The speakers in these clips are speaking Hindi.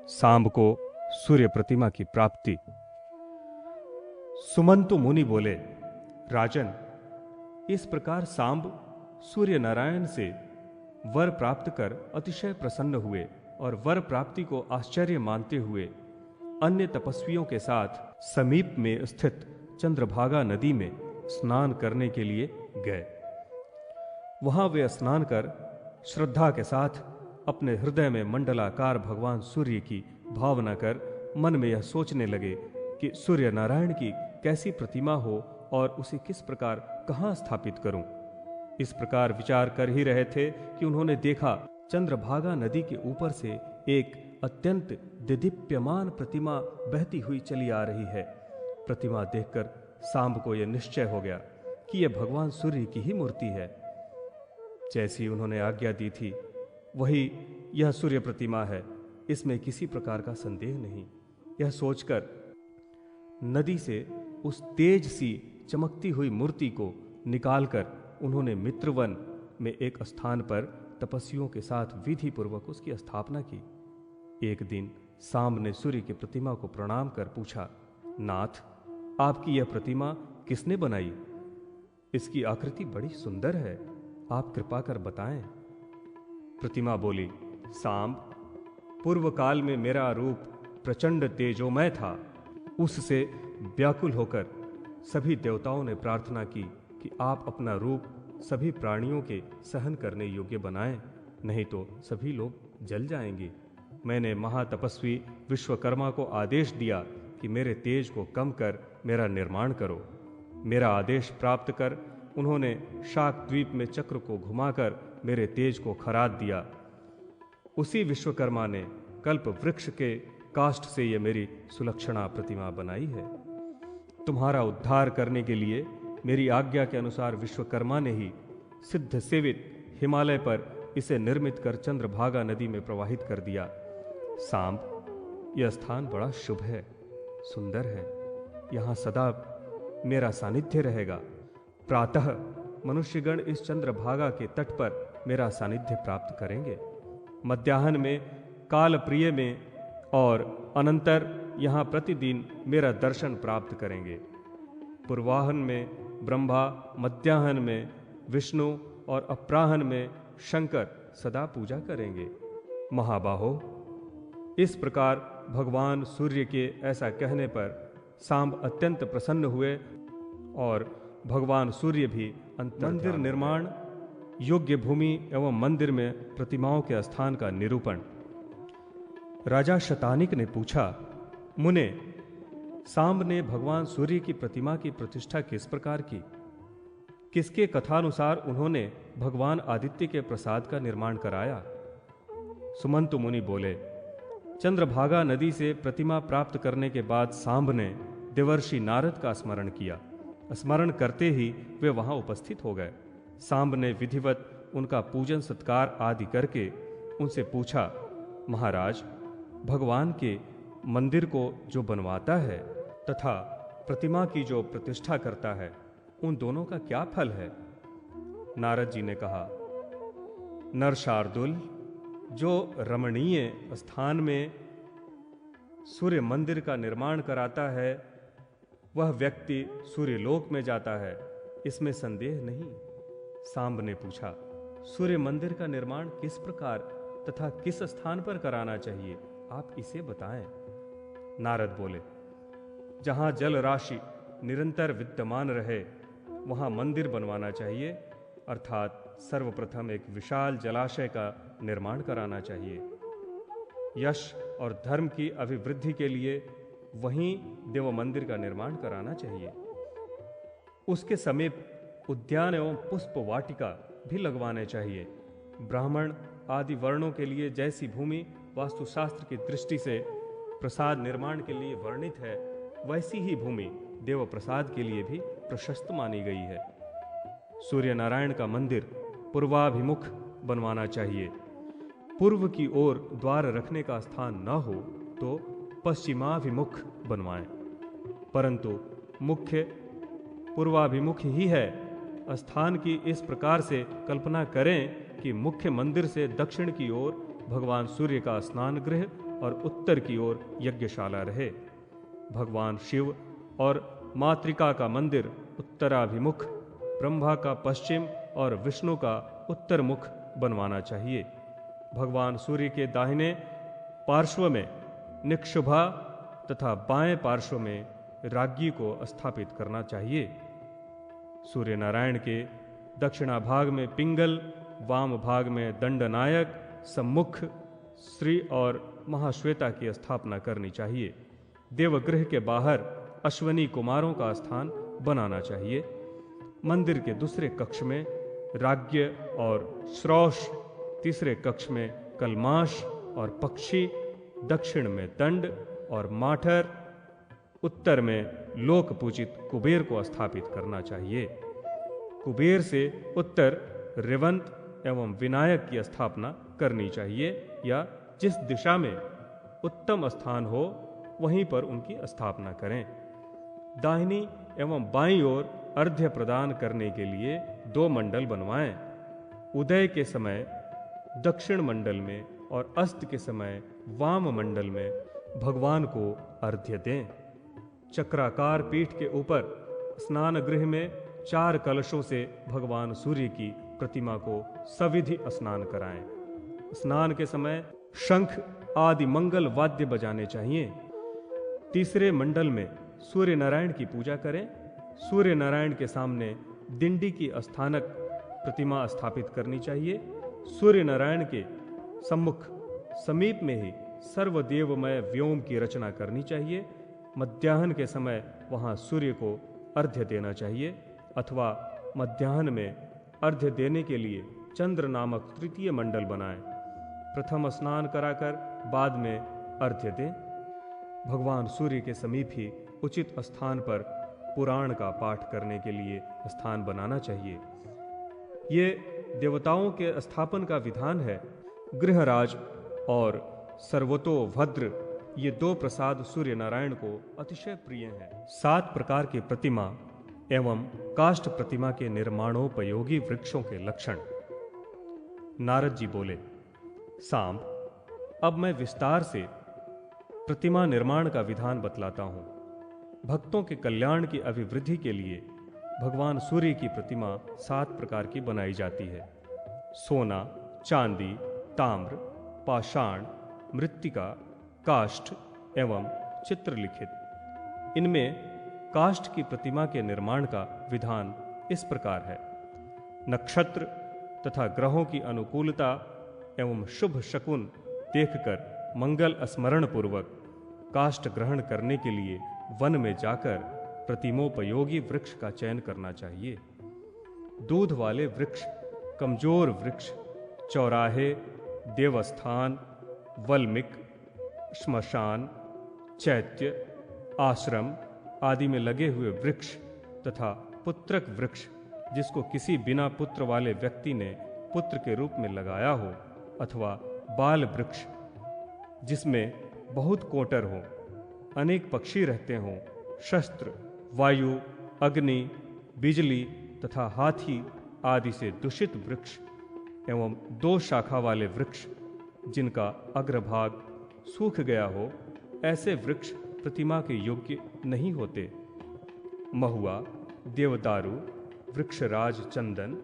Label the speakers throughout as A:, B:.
A: सांब को सूर्य प्रतिमा की प्राप्ति। सुमंतु मुनि बोले, राजन, इस प्रकार सांब सूर्य नारायण से वर प्राप्त कर अतिशय प्रसन्न हुए और वर प्राप्ति को आश्चर्य मानते हुए अन्य तपस्वियों के साथ समीप में स्थित चंद्रभागा नदी में स्नान करने के लिए गए। वहां वे स्नान कर श्रद्धा के साथ अपने हृदय में मंडलाकार भगवान सूर्य की भावना कर मन में यह सोचने लगे कि सूर्य नारायण की कैसी प्रतिमा हो और उसे किस प्रकार कहां स्थापित करूं। इस प्रकार विचार कर ही रहे थे कि उन्होंने देखा चंद्रभागा नदी के ऊपर से एक अत्यंत दिदीप्यमान प्रतिमा बहती हुई चली आ रही है। प्रतिमा देखकर सांब को यह निश्चय हो गया कि यह भगवान सूर्य की ही मूर्ति है। जैसी उन्होंने आज्ञा दी थी वही यह सूर्य प्रतिमा है, इसमें किसी प्रकार का संदेह नहीं। यह सोचकर नदी से उस तेज सी चमकती हुई मूर्ति को निकालकर उन्होंने मित्रवन में एक स्थान पर तपस्वियों के साथ विधि पूर्वक उसकी स्थापना की। एक दिन सांब ने सूर्य की प्रतिमा को प्रणाम कर पूछा, नाथ, आपकी यह प्रतिमा किसने बनाई? इसकी आकृति बड़ी सुंदर है, आप कृपा कर बताएं। प्रतिमा बोली, सांब, पूर्व काल में मेरा रूप प्रचंड तेजोमय था। उससे व्याकुल होकर सभी देवताओं ने प्रार्थना की कि आप अपना रूप सभी प्राणियों के सहन करने योग्य बनाएं, नहीं तो सभी लोग जल जाएंगे। मैंने महातपस्वी विश्वकर्मा को आदेश दिया कि मेरे तेज को कम कर मेरा निर्माण करो। मेरा आदेश प्राप्त कर उन्होंने शाक द्वीप में चक्र को घुमाकर मेरे तेज को खराद दिया। उसी विश्वकर्मा ने कल्प वृक्ष के काष्ठ से यह मेरी सुलक्षणा प्रतिमा बनाई है। तुम्हारा उद्धार करने के लिए मेरी आज्ञा के अनुसार विश्वकर्मा ने ही सिद्ध सेवित हिमालय पर इसे निर्मित कर चंद्रभागा नदी में प्रवाहित कर दिया। सांब, यह स्थान बड़ा शुभ है, सुंदर है। यहाँ सदा मेरा सानिध्य रहेगा। प्रातः मनुष्यगण इस चंद्रभागा के तट पर मेरा सानिध्य प्राप्त करेंगे। मध्याह्न में कालप्रिय में और अनंतर यहाँ प्रतिदिन मेरा दर्शन प्राप्त करेंगे। पूर्वाहन में ब्रह्मा, मध्याह्न में विष्णु और अपराह्न में शंकर सदा पूजा करेंगे। महाबाहो, इस प्रकार भगवान सूर्य के ऐसा कहने पर सांब अत्यंत प्रसन्न हुए और भगवान सूर्य भी मंदिर निर्माण योग्य भूमि एवं मंदिर में प्रतिमाओं के स्थान का निरूपण। राजा शतानिक ने पूछा, मुने, सांब ने भगवान सूर्य की प्रतिमा की प्रतिष्ठा किस प्रकार की? किसके कथानुसार उन्होंने भगवान आदित्य के प्रसाद का निर्माण कराया? सुमंतु मुनि बोले, चंद्रभागा नदी से प्रतिमा प्राप्त करने के बाद सांब ने देवर्षि नारद का स्मरण किया। स्मरण करते ही वे वहां उपस्थित हो गए। सांब ने विधिवत उनका पूजन सत्कार आदि करके उनसे पूछा, महाराज, भगवान के मंदिर को जो बनवाता है तथा प्रतिमा की जो प्रतिष्ठा करता है, उन दोनों का क्या फल है? नारद जी ने कहा, नर शार्दुल, जो रमणीय स्थान में सूर्य मंदिर का निर्माण कराता है वह व्यक्ति सूर्यलोक में जाता है, इसमें संदेह नहीं। सांब ने पूछा, सूर्य मंदिर का निर्माण किस प्रकार तथा किस स्थान पर कराना चाहिए, आप इसे बताएं। नारद बोले, जहां जल राशि निरंतर विद्यमान रहे वहां मंदिर बनवाना चाहिए, अर्थात सर्वप्रथम एक विशाल जलाशय का निर्माण कराना चाहिए। यश और धर्म की अभिवृद्धि के लिए वहीं देव मंदिर का निर्माण कराना चाहिए। उसके समीप उद्यान एवं पुष्प वाटिका भी लगवाने चाहिए। ब्राह्मण आदि वर्णों के लिए जैसी भूमि वास्तुशास्त्र की दृष्टि से प्रसाद निर्माण के लिए वर्णित है, वैसी ही भूमि देव प्रसाद के लिए भी प्रशस्त मानी गई है। सूर्य नारायण का मंदिर पूर्वाभिमुख बनवाना चाहिए। पूर्व की ओर द्वार रखने का स्थान न हो तो पश्चिमाभिमुख बनवाएं, परंतु मुख्य पूर्वाभिमुख ही है। स्थान की इस प्रकार से कल्पना करें कि मुख्य मंदिर से दक्षिण की ओर भगवान सूर्य का स्नान गृह और उत्तर की ओर यज्ञशाला रहे। भगवान शिव और मातृका का मंदिर उत्तराभिमुख, ब्रह्मा का पश्चिम और विष्णु का उत्तर मुख बनवाना चाहिए। भगवान सूर्य के दाहिने पार्श्व में निक्षुभा तथा बाएं पार्श्व में राज्ञी को स्थापित करना चाहिए। सूर्य नारायण के दक्षिणा भाग में पिंगल, वाम भाग में दंडनायक, सम्मुख श्री और महाश्वेता की स्थापना करनी चाहिए। देवगृह के बाहर अश्वनी कुमारों का स्थान बनाना चाहिए। मंदिर के दूसरे कक्ष में राज्ञ और श्रौष, तीसरे कक्ष में कलमाश और पक्षी, दक्षिण में दंड और माठर, उत्तर में लोक पूजित कुबेर को स्थापित करना चाहिए। कुबेर से उत्तर रेवंत एवं विनायक की स्थापना करनी चाहिए, या जिस दिशा में उत्तम स्थान हो वहीं पर उनकी स्थापना करें। दाहिनी एवं बाईं ओर अर्घ्य प्रदान करने के लिए 2 मंडल बनवाएं। उदय के समय दक्षिण मंडल में और अस्त के समय वाम मंडल में भगवान को अर्घ्य दें। चक्राकार पीठ के ऊपर स्नान गृह में 4 कलशों से भगवान सूर्य की प्रतिमा को सविधि स्नान कराएं। स्नान के समय शंख आदि मंगल वाद्य बजाने चाहिए। तीसरे मंडल में सूर्य नारायण की पूजा करें। सूर्य नारायण के सामने दिंडी की स्थानक प्रतिमा स्थापित करनी चाहिए। सूर्य नारायण के सम्मुख समीप में ही सर्वदेवमय व्योम की रचना करनी चाहिए। मध्याह्न के समय वहां सूर्य को अर्घ्य देना चाहिए, अथवा मध्याह्न में अर्घ्य देने के लिए चंद्र नामक तृतीय मंडल बनाएं। प्रथम स्नान कराकर बाद में अर्घ्य दें। भगवान सूर्य के समीप ही उचित स्थान पर पुराण का पाठ करने के लिए स्थान बनाना चाहिए। ये देवताओं के स्थापन का विधान है। गृहराज और सर्वतोभद्र, ये 2 प्रसाद सूर्य नारायण को अतिशय प्रिय हैं। 7 प्रकार की प्रतिमा एवं काष्ठ प्रतिमा के निर्माणोपयोगी वृक्षों के लक्षण। नारद जी बोले, सांब, अब मैं विस्तार से प्रतिमा निर्माण का विधान बतलाता हूं। भक्तों के कल्याण की अभिवृद्धि के लिए भगवान सूर्य की प्रतिमा 7 प्रकार की बनाई जाती है। सोना, चांदी, ताम्र, पाषाण, मृत्तिका, काष्ठ एवं चित्रलिखित। इनमें काष्ठ की प्रतिमा के निर्माण का विधान इस प्रकार है। नक्षत्र तथा ग्रहों की अनुकूलता एवं शुभ शकुन देखकर मंगल स्मरण पूर्वक काष्ठ ग्रहण करने के लिए वन में जाकर प्रतिमोपयोगी वृक्ष का चयन करना चाहिए। दूध वाले वृक्ष, कमजोर वृक्ष, चौराहे, देवस्थान, वल्मिक, श्मशान, चैत्य, आश्रम आदि में लगे हुए वृक्ष तथा पुत्रक वृक्ष, जिसको किसी बिना पुत्र वाले व्यक्ति ने पुत्र के रूप में लगाया हो, अथवा बाल वृक्ष जिसमें बहुत कोटर हो, अनेक पक्षी रहते हों, शस्त्र, वायु, अग्नि, बिजली तथा हाथी आदि से दूषित वृक्ष एवं 2 शाखा वाले वृक्ष जिनका अग्रभाग सूख गया हो, ऐसे वृक्ष प्रतिमा के योग्य नहीं होते। महुआ, देवदारू, वृक्षराज चंदन,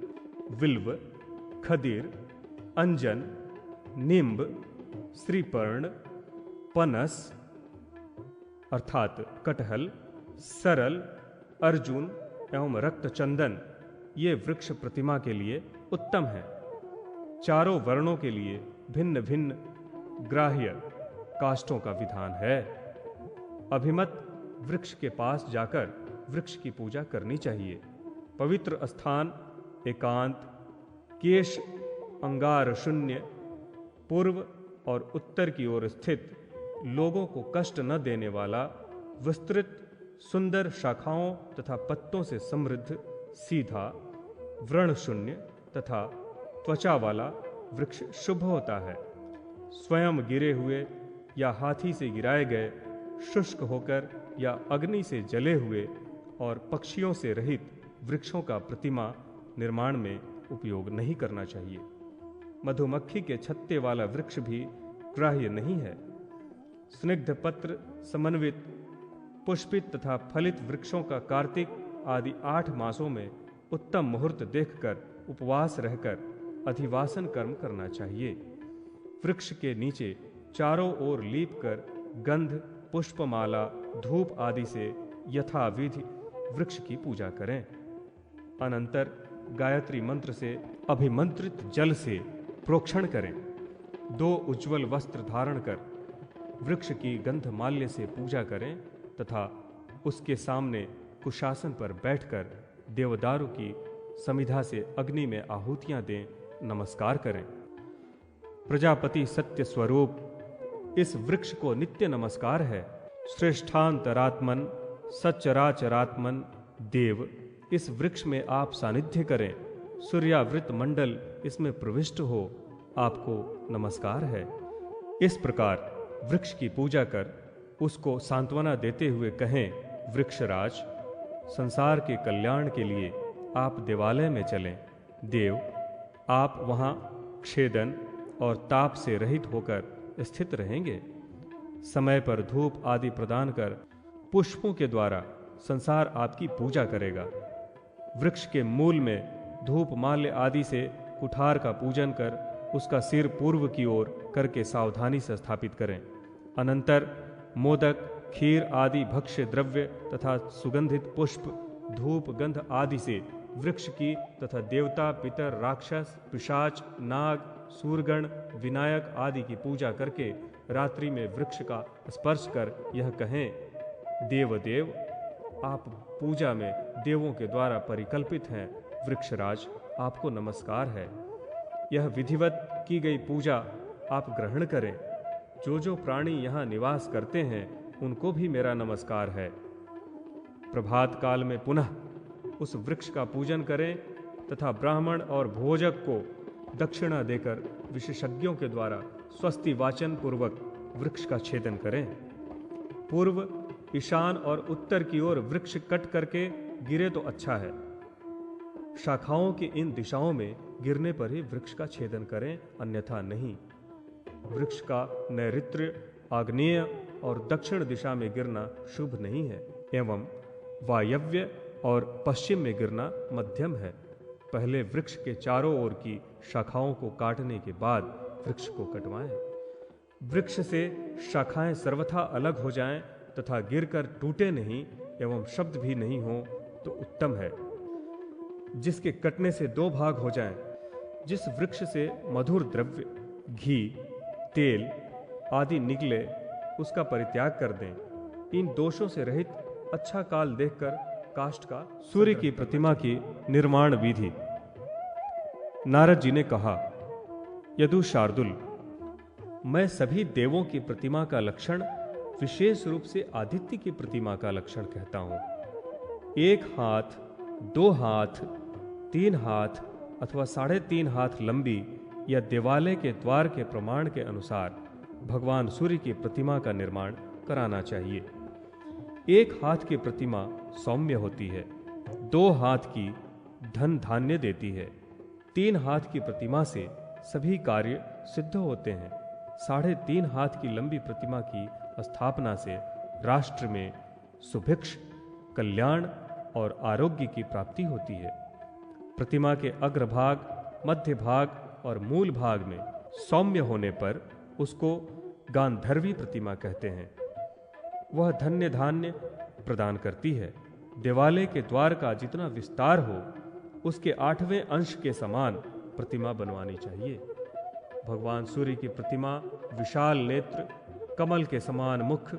A: विल्व, खदीर, अंजन, निम्ब, श्रीपर्ण, पनस अर्थात कटहल, सरल, अर्जुन एवं रक्तचंदन, ये वृक्ष प्रतिमा के लिए उत्तम है। चारों वर्णों के लिए भिन्न भिन्न ग्राह्य काष्ठों का विधान है। अभिमत वृक्ष के पास जाकर वृक्ष की पूजा करनी चाहिए। पवित्र स्थान, एकांत, केश अंगार शून्य, पूर्व और उत्तर की ओर स्थित, लोगों को कष्ट न देने वाला, विस्तृत सुंदर शाखाओं तथा पत्तों से समृद्ध, सीधा, व्रण शून्य तथा त्वचा वाला वृक्ष शुभ होता है। स्वयं गिरे हुए या हाथी से गिराए गए, शुष्क होकर या अग्नि से जले हुए और पक्षियों से रहित वृक्षों का प्रतिमा निर्माण में उपयोग नहीं करना चाहिए। मधुमक्खी के छत्ते वाला वृक्ष भी ग्राह्य नहीं है। स्निग्ध पत्र समन्वित पुष्पित तथा फलित वृक्षों का कार्तिक आदि 8 मासों में उत्तम मुहूर्त देखकर उपवास रहकर अधिवासन कर्म करना चाहिए। वृक्ष के नीचे चारों ओर लीप कर गंध, पुष्पमाला, धूप आदि से यथाविधि वृक्ष की पूजा करें। अनंतर गायत्री मंत्र से अभिमंत्रित जल से प्रोक्षण करें। 2 उज्ज्वल वस्त्र धारण कर वृक्ष की गंधमाल्य से पूजा करें तथा उसके सामने कुशासन पर बैठकर देवदारू की समिधा से अग्नि में आहुतियां दें, नमस्कार करें। प्रजापति सत्य स्वरूप इस वृक्ष को नित्य नमस्कार है। श्रेष्ठांतरात्मन सच्चराचरात्मन देव इस वृक्ष में आप सानिध्य करें। सूर्यावृत मंडल इसमें प्रविष्ट हो, आपको नमस्कार है। इस प्रकार वृक्ष की पूजा कर उसको सांत्वना देते हुए कहें, वृक्षराज, संसार के कल्याण के लिए आप देवालय में चलें। देव, आप वहाँ क्षेदन और ताप से रहित होकर स्थित रहेंगे। समय पर धूप आदि प्रदान कर पुष्पों के द्वारा संसार आपकी पूजा करेगा। वृक्ष के मूल में धूप माल्य आदि से कुठार का पूजन कर उसका सिर पूर्व की ओर करके सावधानी से स्थापित करें। अनंतर मोदक, खीर आदि भक्ष्य द्रव्य तथा सुगंधित पुष्प, धूप, गंध आदि से वृक्ष की तथा देवता, पितर, राक्षस, पिशाच, नाग, सूरगण, विनायक आदि की पूजा करके रात्रि में वृक्ष का स्पर्श कर यह कहें, देवदेव, आप पूजा में देवों के द्वारा परिकल्पित हैं। वृक्षराज, आपको नमस्कार है। यह विधिवत की गई पूजा आप ग्रहण करें। जो प्राणी यहाँ निवास करते हैं उनको भी मेरा नमस्कार है। प्रभात काल में पुनः उस वृक्ष का पूजन करें तथा ब्राह्मण और भोजक को दक्षिणा देकर विशेषज्ञों के द्वारा स्वस्ति वाचन पूर्वक वृक्ष का छेदन करें। पूर्व, ईशान और उत्तर की ओर वृक्ष कट करके गिरे तो अच्छा है। शाखाओं की इन दिशाओं में गिरने पर ही वृक्ष का छेदन करें, अन्यथा नहीं। वृक्ष का नैऋत्य, आग्नेय और दक्षिण दिशा में गिरना शुभ नहीं है एवं वायव्य और पश्चिम में गिरना मध्यम है। पहले वृक्ष के चारों ओर की शाखाओं को काटने के बाद वृक्ष को कटवाएं। वृक्ष से शाखाएं सर्वथा अलग हो जाएं तथा गिरकर टूटे नहीं एवं शब्द भी नहीं हो तो उत्तम है। जिसके कटने से 2 भाग हो जाएं, जिस वृक्ष से मधुर द्रव्य, घी, तेल आदि निकले उसका परित्याग कर दें। इन दोषों से रहित अच्छा काल देखकर काष्ठ का सूर्य की प्रतिमा की निर्माण विधि। नारद जी ने कहा, यदु शार्दुल, मैं सभी देवों की प्रतिमा का लक्षण विशेष रूप से आदित्य की प्रतिमा का लक्षण कहता हूं। 1 हाथ, 2 हाथ, 3 हाथ अथवा 3.5 हाथ लंबी या देवालय के द्वार के प्रमाण के अनुसार भगवान सूर्य की प्रतिमा का निर्माण कराना चाहिए। 1 हाथ की प्रतिमा सौम्य होती है, 2 हाथ की धन धान्य देती है, 3 हाथ की प्रतिमा से सभी कार्य सिद्ध होते हैं। 3.5 हाथ की लंबी प्रतिमा की स्थापना से राष्ट्र में सुभिक्ष, कल्याण और आरोग्य की प्राप्ति होती है। प्रतिमा के अग्रभाग, मध्य भाग और मूल भाग में सौम्य होने पर उसको गांधर्वी प्रतिमा कहते हैं। वह धन्य धान्य प्रदान करती है। देवालय के द्वार का जितना विस्तार हो उसके 8वें अंश के समान प्रतिमा बनवानी चाहिए। भगवान सूर्य की प्रतिमा विशाल नेत्र, कमल के समान मुख,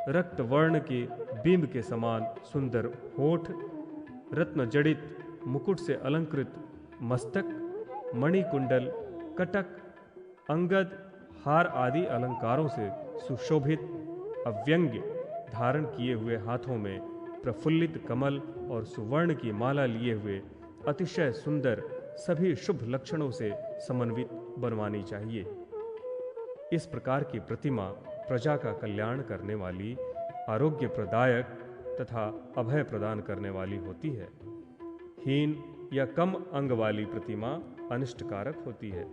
A: रक्त वर्ण के बिंब के समान सुंदर होठ, रत्न जड़ित मुकुट से अलंकृत मस्तक, मणिकुंडल, कटक, अंगद, हार आदि अलंकारों से सुशोभित, अव्यंग्य धारण किए हुए हाथों में प्रफुल्लित कमल और सुवर्ण की माला लिए हुए अतिशय सुंदर सभी शुभ लक्षणों से समन्वित बनवानी चाहिए। इस प्रकार की प्रतिमा प्रजा का कल्याण करने वाली, आरोग्य प्रदायक तथा अभय प्रदान करने वाली होती है। हीन या कम अंग वाली प्रतिमा अनिष्टकारक होती है।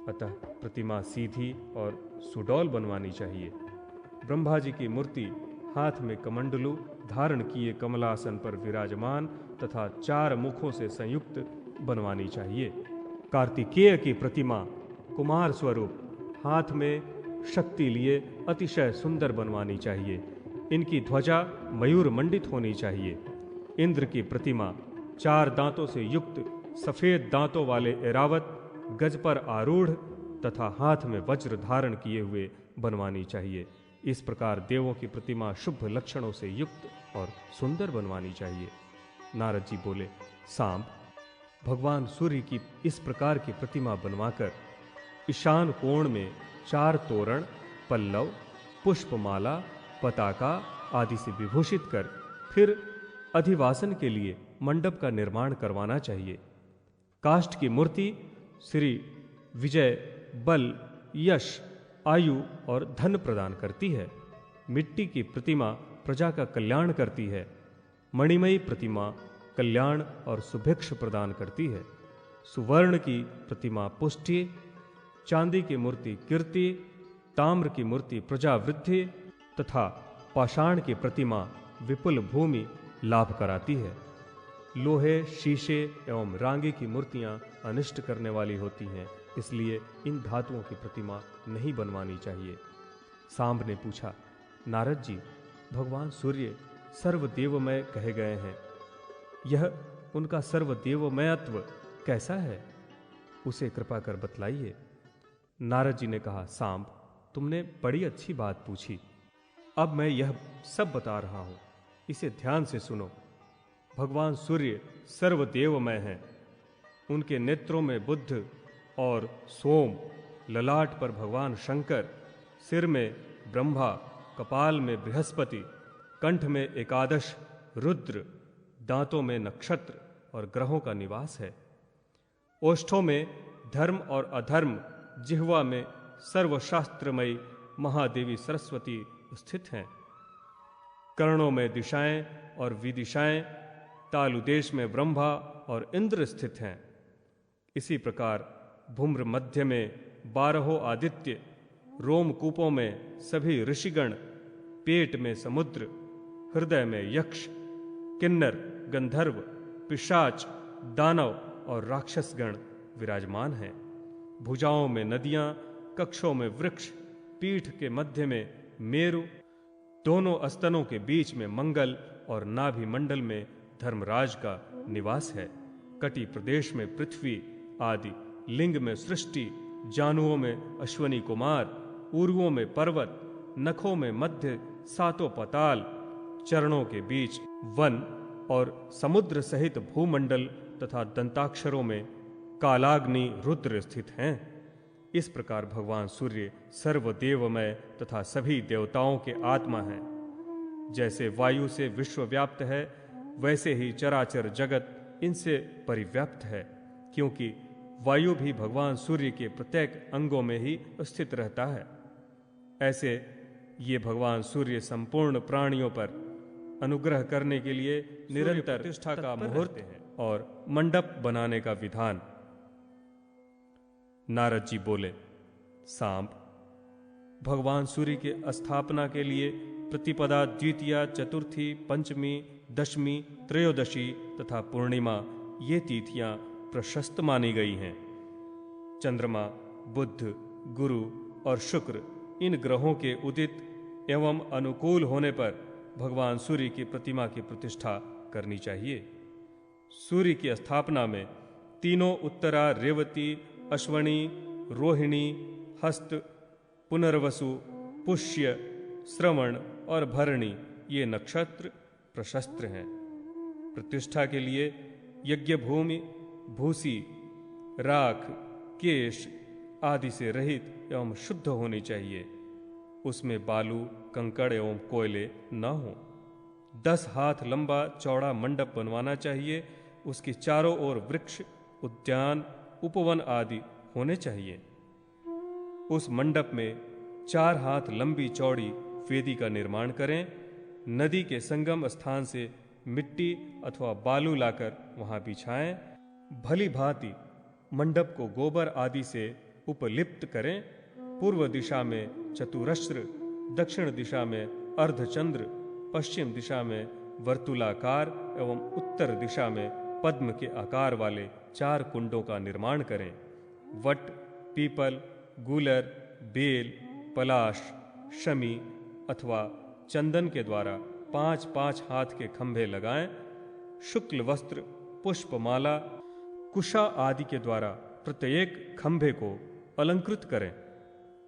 A: अतः प्रतिमा सीधी और सुडौल बनवानी चाहिए। ब्रह्मा जी की मूर्ति हाथ में कमंडलू धारण किए कमलासन पर विराजमान तथा 4 मुखों से संयुक्त बनवानी चाहिए। कार्तिकेय की प्रतिमा कुमार स्वरूप हाथ में शक्ति लिए अतिशय सुंदर बनवानी चाहिए। इनकी ध्वजा मयूर मंडित होनी चाहिए। इंद्र की प्रतिमा 4 दांतों से युक्त सफेद दांतों वाले ऐरावत गज पर आरूढ़ तथा हाथ में वज्र धारण किए हुए बनवानी चाहिए। इस प्रकार देवों की प्रतिमा शुभ लक्षणों से युक्त और सुंदर बनवानी चाहिए। नारद जी बोले, सांब, भगवान सूर्य की इस प्रकार की प्रतिमा बनवाकर ईशान कोण में 4 तोरण, पल्लव, पुष्पमाला, पताका आदि से विभूषित कर फिर अधिवासन के लिए मंडप का निर्माण करवाना चाहिए। काष्ठ की मूर्ति श्री विजय, बल, यश, आयु और धन प्रदान करती है। मिट्टी की प्रतिमा प्रजा का कल्याण करती है। मणिमयी प्रतिमा कल्याण और सुभिक्ष प्रदान करती है। सुवर्ण की प्रतिमा पुष्टि, चांदी की मूर्ति कीर्ति, ताम्र की मूर्ति प्रजावृद्धि तथा पाषाण की प्रतिमा विपुल भूमि लाभ कराती है। लोहे, शीशे एवं रांगे की मूर्तियां अनिष्ट करने वाली होती हैं, इसलिए इन धातुओं की प्रतिमा नहीं बनवानी चाहिए। सांब ने पूछा, नारद जी, भगवान सूर्य सर्वदेवमय कहे गए हैं, यह उनका सर्वदेवमयत्व कैसा है, उसे कृपा कर बतलाइए। नारद जी ने कहा, सांब, तुमने बड़ी अच्छी बात पूछी। अब मैं यह सब बता रहा हूं, इसे ध्यान से सुनो। भगवान सूर्य सर्वदेवमय हैं। उनके नेत्रों में बुध और सोम, ललाट पर भगवान शंकर, सिर में ब्रह्मा, कपाल में बृहस्पति, कंठ में एकादश रुद्र, दांतों में नक्षत्र और ग्रहों का निवास है। ओष्ठों में धर्म और अधर्म, जिह्वा में सर्वशास्त्रमयी महादेवी सरस्वती स्थित हैं। कर्णों में दिशाएं और विदिशाएं, तालुदेश में ब्रह्मा और इंद्र स्थित हैं। इसी प्रकार भूम्र मध्य में 12 आदित्य, रोमकूपों में सभी ऋषिगण, पेट में समुद्र, हृदय में यक्ष, किन्नर, गंधर्व, पिशाच, दानव और राक्षसगण विराजमान हैं। भुजाओं में नदियां, कक्षों में वृक्ष, पीठ के मध्य में मेरु, दोनों स्तनों के बीच में मंगल और नाभि मंडल में धर्मराज का निवास है। कटि प्रदेश में पृथ्वी आदि, लिंग में सृष्टि, जानुओं में अश्वनी कुमार, उरुओं में पर्वत, नखों में मध्य 7 पाताल, चरणों के बीच वन और समुद्र सहित भूमंडल तथा दंताक्षरों में कालाग्नि रुद्र स्थित हैं। इस प्रकार भगवान सूर्य सर्वदेवमय तथा सभी देवताओं के आत्मा हैं। जैसे वायु से विश्व व्याप्त है, वैसे ही चराचर जगत इनसे परिव्याप्त है, क्योंकि वायु भी भगवान सूर्य के प्रत्येक अंगों में ही स्थित रहता है। ऐसे ये भगवान सूर्य संपूर्ण प्राणियों पर अनुग्रह करने के लिए निरंतर प्रतिष्ठा का मुहूर्त है और मंडप बनाने का विधान। नारद जी बोले, सांब, भगवान सूर्य के स्थापना के लिए प्रतिपदा, द्वितीया, चतुर्थी, पंचमी, दशमी, त्रयोदशी तथा पूर्णिमा ये तिथियां प्रशस्त मानी गई हैं। चंद्रमा, बुध, गुरु और शुक्र इन ग्रहों के उदित एवं अनुकूल होने पर भगवान सूर्य की प्रतिमा की प्रतिष्ठा करनी चाहिए। सूर्य की स्थापना में तीनों उत्तरा, रेवती, अश्वनी, रोहिणी, हस्त, पुनर्वसु, पुष्य, श्रवण और भरणी ये नक्षत्र प्रशस्त हैं। प्रतिष्ठा के लिए यज्ञ भूमि, भूसी, राख, केश आदि से रहित एवं शुद्ध होनी चाहिए। उसमें बालू, कंकड़ एवं कोयले न हो। 10 हाथ लंबा चौड़ा मंडप बनवाना चाहिए। उसके चारों ओर वृक्ष, उद्यान, उपवन आदि होने चाहिए। उस मंडप में 4 हाथ लंबी चौड़ी वेदी का निर्माण करें। नदी के संगम स्थान से मिट्टी अथवा बालू लाकर वहां बिछाएं। भली भांति मंडप को गोबर आदि से उपलिप्त करें। पूर्व दिशा में चतुरस्र दक्षिण दिशा में अर्धचंद्र, पश्चिम दिशा में वर्तुलाकार एवं उत्तर दिशा में पद्म के आकार वाले 4 कुंडों का निर्माण करें। वट, पीपल, गूलर, बेल, पलाश, शमी अथवा चंदन के द्वारा 5-5 हाथ के खंभे लगाएं। शुक्ल वस्त्र, पुष्पमाला, कुशा आदि के द्वारा प्रत्येक खंभे को अलंकृत करें।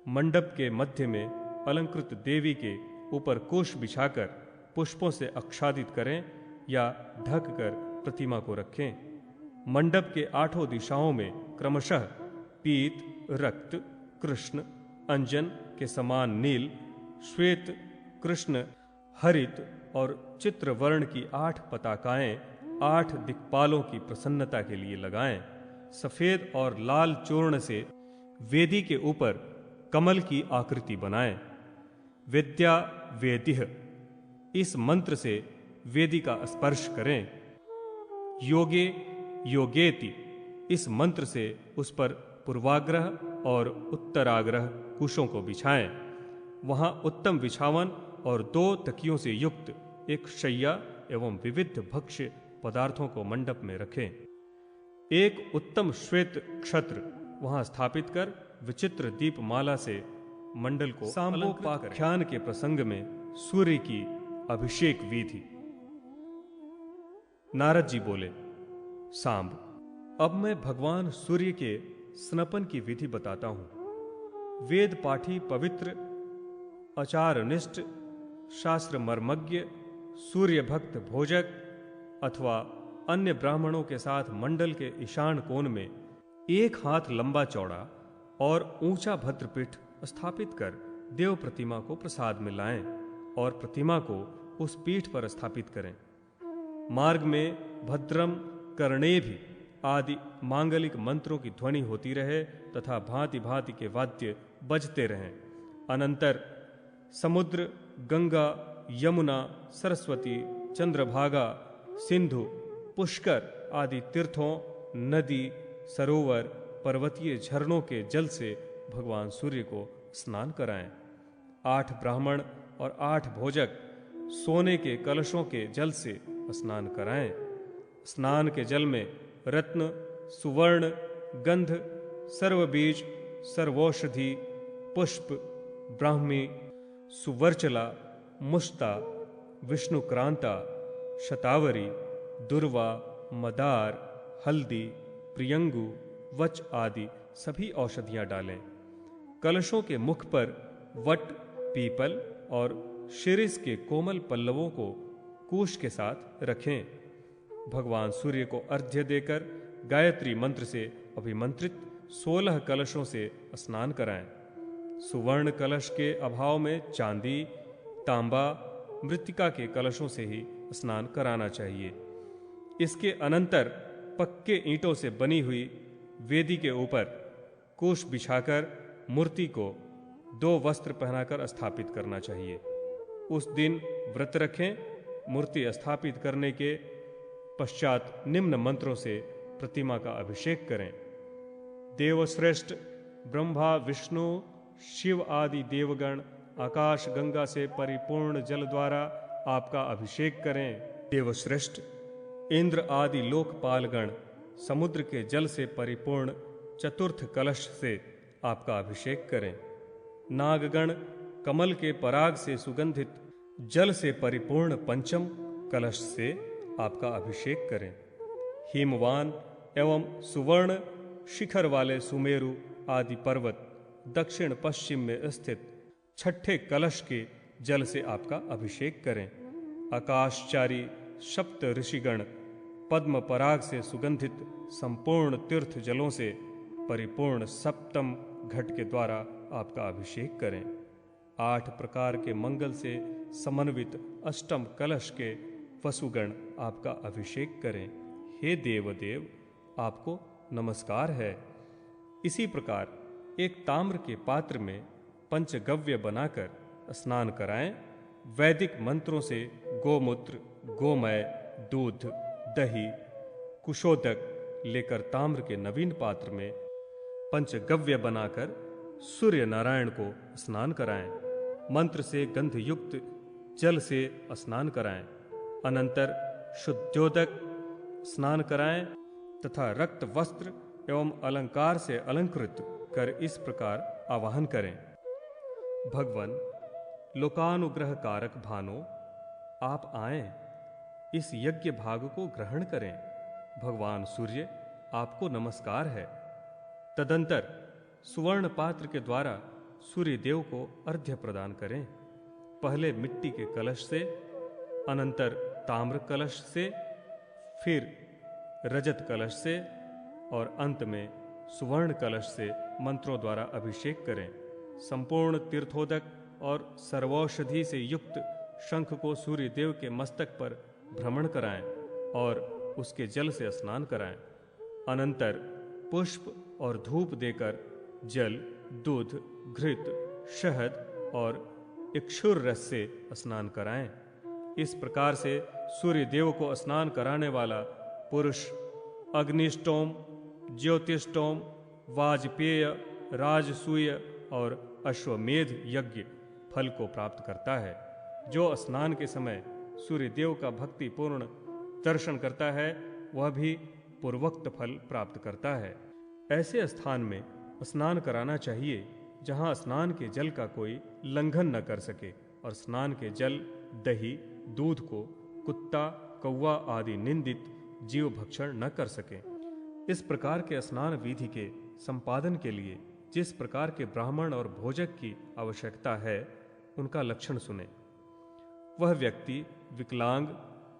A: मंडप के मध्य में अलंकृत देवी के ऊपर कोष बिछाकर पुष्पों से आच्छादित करें या ढक कर प्रतिमा को रखें। मंडप के 8 दिशाओं में क्रमशः पीत, रक्त, कृष्ण, अंजन के समान नील, श्वेत, कृष्ण, हरित और चित्रवर्ण की 8 पताकाएं 8 दिक्पालों की प्रसन्नता के लिए लगाएं। सफेद और लाल चूर्ण से वेदी के ऊपर कमल की आकृति बनाएं। विद्या वेदिह, इस मंत्र से वेदी का स्पर्श करें। योगे योगेति, इस मंत्र से उस पर पूर्वाग्रह और उत्तराग्रह कुशों को बिछाएं। वहां उत्तम बिछावन और 2 तकियों से युक्त एक शैया एवं विविध भक्ष्य पदार्थों को मंडप में रखें। एक उत्तम श्वेत क्षत्र वहां स्थापित कर विचित्र दीपमाला से मंडल को सांबोपाख्यान के प्रसंग में सूर्य की अभिषेक विधि। नारद जी बोले, सांब, अब मैं भगवान सूर्य के स्नपन की विधि बताता हूं। वेद पाठी, पवित्र, आचारनिष्ठ, शास्त्र मर्मज्ञ, सूर्य भक्त भोजक अथवा अन्य ब्राह्मणों के साथ मंडल के ईशान कोण में 1 हाथ लंबा चौड़ा और ऊंचा भद्रपीठ स्थापित कर देव प्रतिमा को प्रसाद में लाएं और प्रतिमा को उस पीठ पर स्थापित करें। मार्ग में भद्रम कर्णेभि आदि मांगलिक मंत्रों की ध्वनि होती रहे तथा भांति भांति के वाद्य बजते रहें। अनंतर समुद्र, गंगा, यमुना, सरस्वती, चंद्रभागा, सिंधु, पुष्कर आदि तीर्थों, नदी, सरोवर, पर्वतीय झरनों के जल से भगवान सूर्य को स्नान कराएं। 8 ब्राह्मण और 8 भोजक सोने के कलशों के जल से स्नान कराएं। स्नान के जल में रत्न, सुवर्ण, गंध, सर्वबीज, सर्वौषधि, पुष्प, ब्राह्मी, सुवर्चला, मुष्ता, विष्णुक्रांता, शतावरी, दुर्वा, मदार, हल्दी, प्रियंगु, वच आदि सभी औषधियां डालें। कलशों के मुख पर वट, पीपल और शिरिष के कोमल पल्लवों को कुश के साथ रखें। भगवान सूर्य को अर्घ्य देकर गायत्री मंत्र से अभिमंत्रित 16 कलशों से स्नान कराएं। सुवर्ण कलश के अभाव में चांदी, तांबा, मृत्तिका के कलशों से ही स्नान कराना चाहिए। इसके अनंतर पक्के ईंटों से बनी हुई वेदी के ऊपर कुश बिछाकर मूर्ति को 2 वस्त्र पहनाकर स्थापित करना चाहिए। उस दिन व्रत रखें। मूर्ति स्थापित करने के पश्चात निम्न मंत्रों से प्रतिमा का अभिषेक करें। देवश्रेष्ठ ब्रह्मा, विष्णु, शिव आदि देवगण आकाश गंगा से परिपूर्ण जल द्वारा आपका अभिषेक करें। देवश्रेष्ठ इंद्र आदि लोकपालगण समुद्र के जल से परिपूर्ण चतुर्थ कलश से आपका अभिषेक करें। नागगण कमल के पराग से सुगंधित जल से परिपूर्ण पंचम कलश से आपका अभिषेक करें। हिमवान एवं सुवर्ण शिखर वाले सुमेरु आदि पर्वत दक्षिण पश्चिम में स्थित छठे कलश के जल से आपका अभिषेक करें। आकाशचारी सप्त ऋषिगण पद्म पराग से सुगंधित संपूर्ण तीर्थ जलों से परिपूर्ण सप्तम घट के द्वारा आपका अभिषेक करें। 8 प्रकार के मंगल से समन्वित अष्टम कलश के वसुगण आपका अभिषेक करें। हे देवदेव, आपको नमस्कार है। इसी प्रकार एक ताम्र के पात्र में पंचगव्य बनाकर स्नान कराएं। वैदिक मंत्रों से गोमूत्र, गोमय, दूध, दही, कुशोदक लेकर ताम्र के नवीन पात्र में पंचगव्य बनाकर सूर्य नारायण को स्नान कराएं। मंत्र से गंध युक्त जल से स्नान कराएं। अनंतर शुद्धोदक स्नान कराएं तथा रक्त वस्त्र एवं अलंकार से अलंकृत कर इस प्रकार आवाहन करें। भगवान लोकानुग्रह कारक भानो, आप आएं, इस यज्ञ भाग को ग्रहण करें। भगवान सूर्य, आपको नमस्कार है। तदंतर सुवर्ण पात्र के द्वारा सूर्य देव को अर्घ्य प्रदान करें। पहले मिट्टी के कलश से, अनंतर ताम्र कलश से, फिर रजत कलश से और अंत में सुवर्ण कलश से मंत्रों द्वारा अभिषेक करें। संपूर्ण तीर्थोदक और सर्वौषधि से युक्त शंख को सूर्य देव के मस्तक पर भ्रमण कराएं और उसके जल से स्नान कराएं। अनंतर पुष्प और धूप देकर जल, दूध, घृत, शहद और इक्षुर रस से स्नान कराएं। इस प्रकार से सूर्य देव को स्नान कराने वाला पुरुष अग्निष्टोम, ज्योतिष्टोम, वाजपेय, राजसूय और अश्वमेध यज्ञ फल को प्राप्त करता है। जो स्नान के समय सूर्य देव का भक्ति पूर्ण दर्शन करता है, वह भी पूर्वोक्त फल प्राप्त करता है। ऐसे स्थान में स्नान कराना चाहिए जहाँ स्नान के जल का कोई लंघन न कर सके और स्नान के जल, दही, दूध को कुत्ता, कौवा आदि निंदित जीव भक्षण न कर सके। इस प्रकार के स्नान विधि के संपादन के लिए जिस प्रकार के ब्राह्मण और भोजक की आवश्यकता है, उनका लक्षण सुने। वह व्यक्ति विकलांग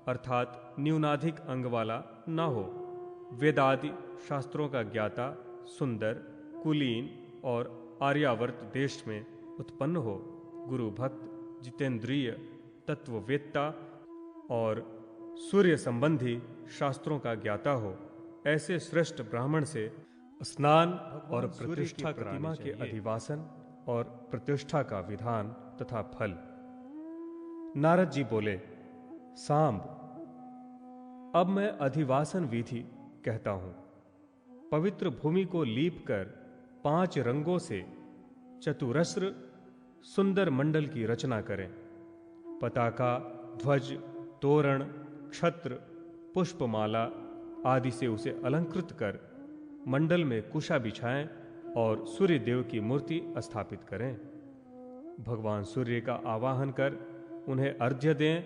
A: अर्थात न्यूनाधिक अंग वाला न हो, वेदादि शास्त्रों का ज्ञाता, सुंदर, कुलीन और आर्यावर्त देश में उत्पन्न हो, गुरु भक्त, जितेंद्रिय, तत्ववेत्ता और सूर्य संबंधी शास्त्रों का ज्ञाता हो। ऐसे श्रेष्ठ ब्राह्मण से स्नान और प्रतिष्ठा प्रतिमा के अधिवासन और प्रतिष्ठा का विधान तथा फल। नारद जी बोले, सांब, अब मैं अधिवासन विधि कहता हूं। पवित्र भूमि को लीप कर 5 रंगों से चतुरस्र सुंदर मंडल की रचना करें। पताका, ध्वज, तोरण, छत्र, पुष्पमाला आदि से उसे अलंकृत कर मंडल में कुशा बिछाएं और सूर्य देव की मूर्ति स्थापित करें। भगवान सूर्य का आवाहन कर उन्हें अर्घ्य दें।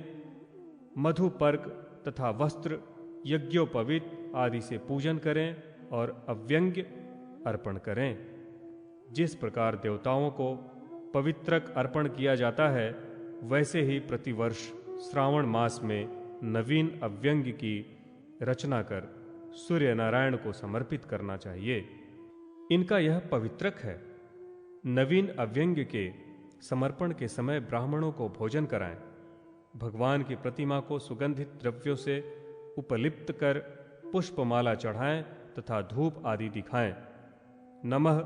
A: मधुपर्क तथा वस्त्र, यज्ञोपवीत आदि से पूजन करें और अव्यंग्य अर्पण करें। जिस प्रकार देवताओं को पवित्रक अर्पण किया जाता है, वैसे ही प्रतिवर्ष श्रावण मास में नवीन अव्यंग की रचना कर सूर्य नारायण को समर्पित करना चाहिए। इनका यह पवित्रक है। नवीन अव्यंग के समर्पण के समय ब्राह्मणों को भोजन कराएं। भगवान की प्रतिमा को सुगंधित द्रव्यों से उपलिप्त कर पुष्पमाला चढ़ाएं तथा धूप आदि दिखाएं। नमः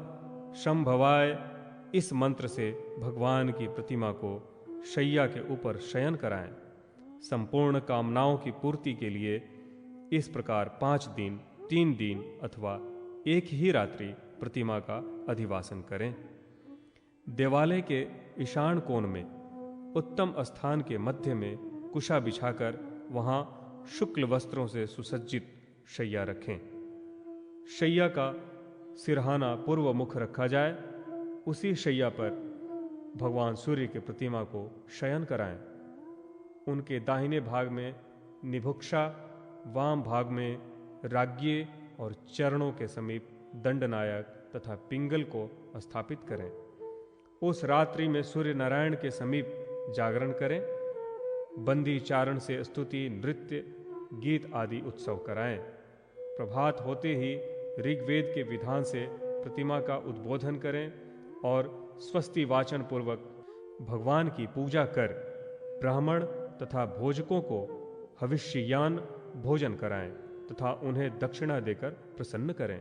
A: शंभवाय इस मंत्र से भगवान की प्रतिमा को शैया के ऊपर शयन कराएं। संपूर्ण कामनाओं की पूर्ति के लिए इस प्रकार 5 दिन, 3 दिन अथवा एक ही रात्रि प्रतिमा का अधिवासन करें। देवालय के ईशान कोण में उत्तम स्थान के मध्य में कुशा बिछाकर वहां शुक्ल वस्त्रों से सुसज्जित शैया रखें। शैया का सिरहाना पूर्व मुख रखा जाए। उसी शैया पर भगवान सूर्य की प्रतिमा को शयन कराएं। उनके दाहिने भाग में निभुक्षा, वाम भाग में राज्ञे और चरणों के समीप दंडनायक तथा पिंगल को स्थापित करें। उस रात्रि में सूर्य नारायण के समीप जागरण करें। बंदी चारण से स्तुति, नृत्य, गीत आदि उत्सव कराएं। प्रभात होते ही ऋग्वेद के विधान से प्रतिमा का उद्बोधन करें और स्वस्ति वाचन पूर्वक भगवान की पूजा कर ब्राह्मण तथा भोजकों को हविष्ययान भोजन कराएं तथा उन्हें दक्षिणा देकर प्रसन्न करें।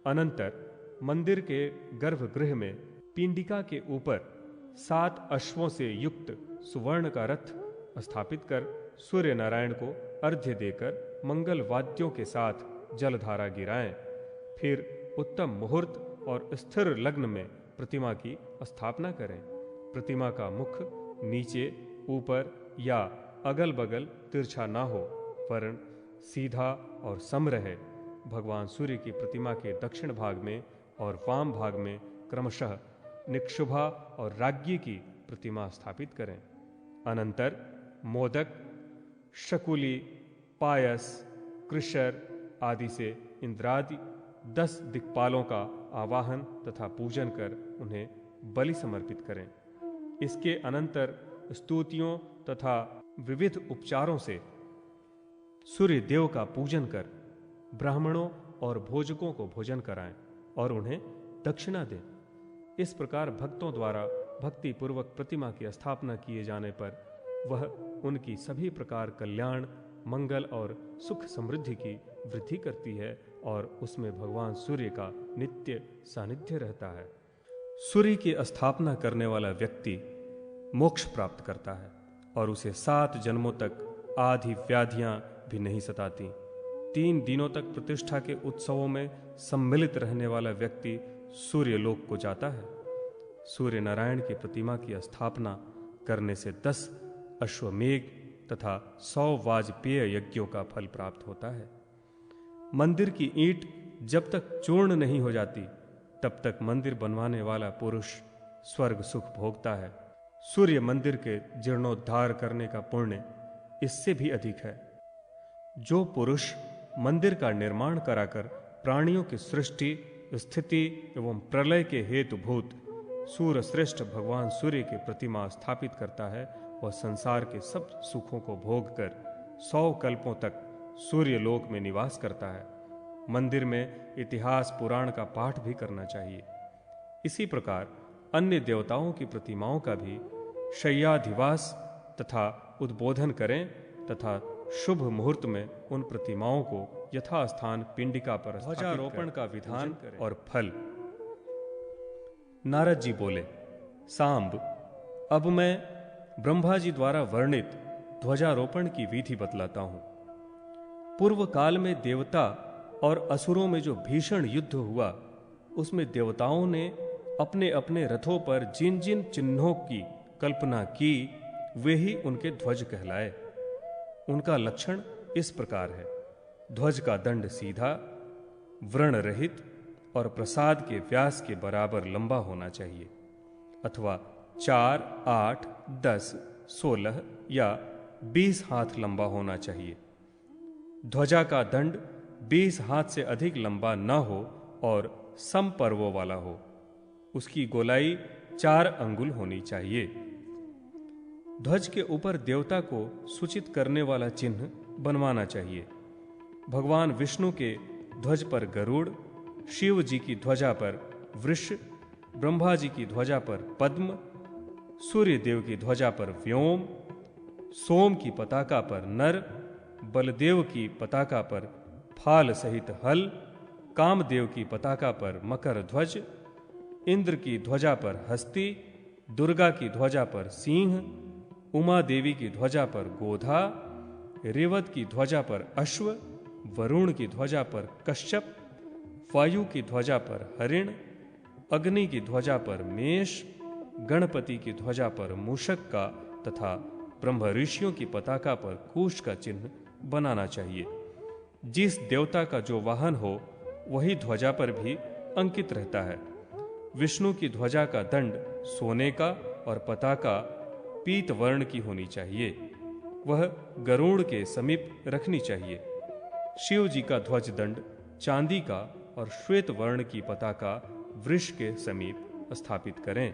A: अनंतर मंदिर के गर्भगृह में पिंडिका के ऊपर 7 अश्वों से युक्त सुवर्ण का रथ स्थापित कर सूर्य नारायण को अर्घ्य देकर मंगल वाद्यों के साथ जलधारा गिराएं। फिर उत्तम मुहूर्त और स्थिर लग्न में प्रतिमा की स्थापना करें। प्रतिमा का मुख नीचे, ऊपर या अगल बगल तिरछा ना हो, वरन सीधा और सम रहे। भगवान सूर्य की प्रतिमा के दक्षिण भाग में और वाम भाग में क्रमशः निक्षुभा और राज्ञी की प्रतिमा स्थापित करें। अनंतर मोदक, शकुली, पायस, कृशर आदि से इंद्रादि 10 दिक्पालों का आवाहन तथा पूजन कर उन्हें बलि समर्पित करें। इसके अनंतर स्तुतियों तथा विविध उपचारों से सूर्य देव का पूजन कर ब्राह्मणों और भोजकों को भोजन कराएं और उन्हें दक्षिणा दें। इस प्रकार भक्तों द्वारा भक्ति पूर्वक प्रतिमा की स्थापना किए जाने पर वह उनकी सभी प्रकार कल्याण, मंगल और सुख समृद्धि की वृद्धि करती है और उसमें भगवान सूर्य का नित्य सानिध्य रहता है। सूर्य की स्थापना करने वाला व्यक्ति मोक्ष प्राप्त करता है और उसे 7 जन्मों तक आदि व्याधियां भी नहीं सताती। 3 दिनों तक प्रतिष्ठा के उत्सवों में सम्मिलित रहने वाला व्यक्ति सूर्य लोक को जाता है। सूर्य नारायण की प्रतिमा की स्थापना करने से 10 अश्वमेघ तथा 100 वाजपेय यज्ञों का फल प्राप्त होता है। मंदिर की ईंट जब तक चूर्ण नहीं हो जाती तब तक मंदिर बनवाने वाला पुरुष स्वर्ग सुख भोगता है। सूर्य मंदिर के जीर्णोद्धार करने का पुण्य इससे भी अधिक है। जो पुरुष मंदिर का निर्माण कराकर प्राणियों की सृष्टि, स्थिति एवं प्रलय के हेतुभूत सूर्य श्रेष्ठ भगवान सूर्य की प्रतिमा स्थापित करता है, वह संसार के सब सुखों को भोग कर 100 कल्पों तक सूर्य लोक में निवास करता है। मंदिर में इतिहास पुराण का पाठ भी करना चाहिए। इसी प्रकार अन्य देवताओं की प्रतिमाओं का भी शय्याधिवास तथा उद्बोधन करें तथा शुभ मुहूर्त में उन प्रतिमाओं को यथास्थान पिंडिका पर ध्वजारोपण का विधान और फल। नारद जी बोले, सांब, अब मैं ब्रह्मा जी द्वारा वर्णित ध्वजारोपण की विधि बतलाता हूं। पूर्व काल में देवता और असुरों में जो भीषण युद्ध हुआ, उसमें देवताओं ने अपने अपने रथों पर जिन जिन चिन्हों की कल्पना की, वे ही उनके ध्वज कहलाए। उनका लक्षण इस प्रकार है: ध्वज का दंड सीधा, व्रण रहित और प्रसाद के व्यास के बराबर लंबा होना चाहिए, अथवा 4, 8, 10, 16 या 20 हाथ लंबा होना चाहिए। ध्वजा का दंड 20 हाथ से अधिक लंबा न हो और समपर्वों वाला हो। उसकी गोलाई 4 अंगुल होनी चाहिए। ध्वज के ऊपर देवता को सूचित करने वाला चिन्ह बनवाना चाहिए। भगवान विष्णु के ध्वज पर गरुड़, शिव जी की ध्वजा पर वृष, ब्रह्मा जी की ध्वजा पर पद्म, सूर्य देव की ध्वजा पर व्योम, सोम की पताका पर नर, बलदेव की पताका पर फाल सहित हल, कामदेव की पताका पर मकर ध्वज, इंद्र की ध्वजा पर हस्ती, दुर्गा की ध्वजा पर सिंह, उमा देवी की ध्वजा पर गोधा, रेवत की ध्वजा पर अश्व, वरुण की ध्वजा पर कश्यप, वायु की ध्वजा पर हरिण, अग्नि की ध्वजा पर मेष, गणपति की ध्वजा पर मूषक का तथा ब्रह्म ऋषियों की पताका पर कुश का चिन्ह बनाना चाहिए। जिस देवता का जो वाहन हो वही ध्वजा पर भी अंकित रहता है। विष्णु की ध्वजा का दंड सोने का और पताका पीत वर्ण की होनी चाहिए, वह गरुड़ के समीप रखनी चाहिए। शिव जी का ध्वज दंड चांदी का और श्वेत वर्ण की पताका वृष के समीप स्थापित करें।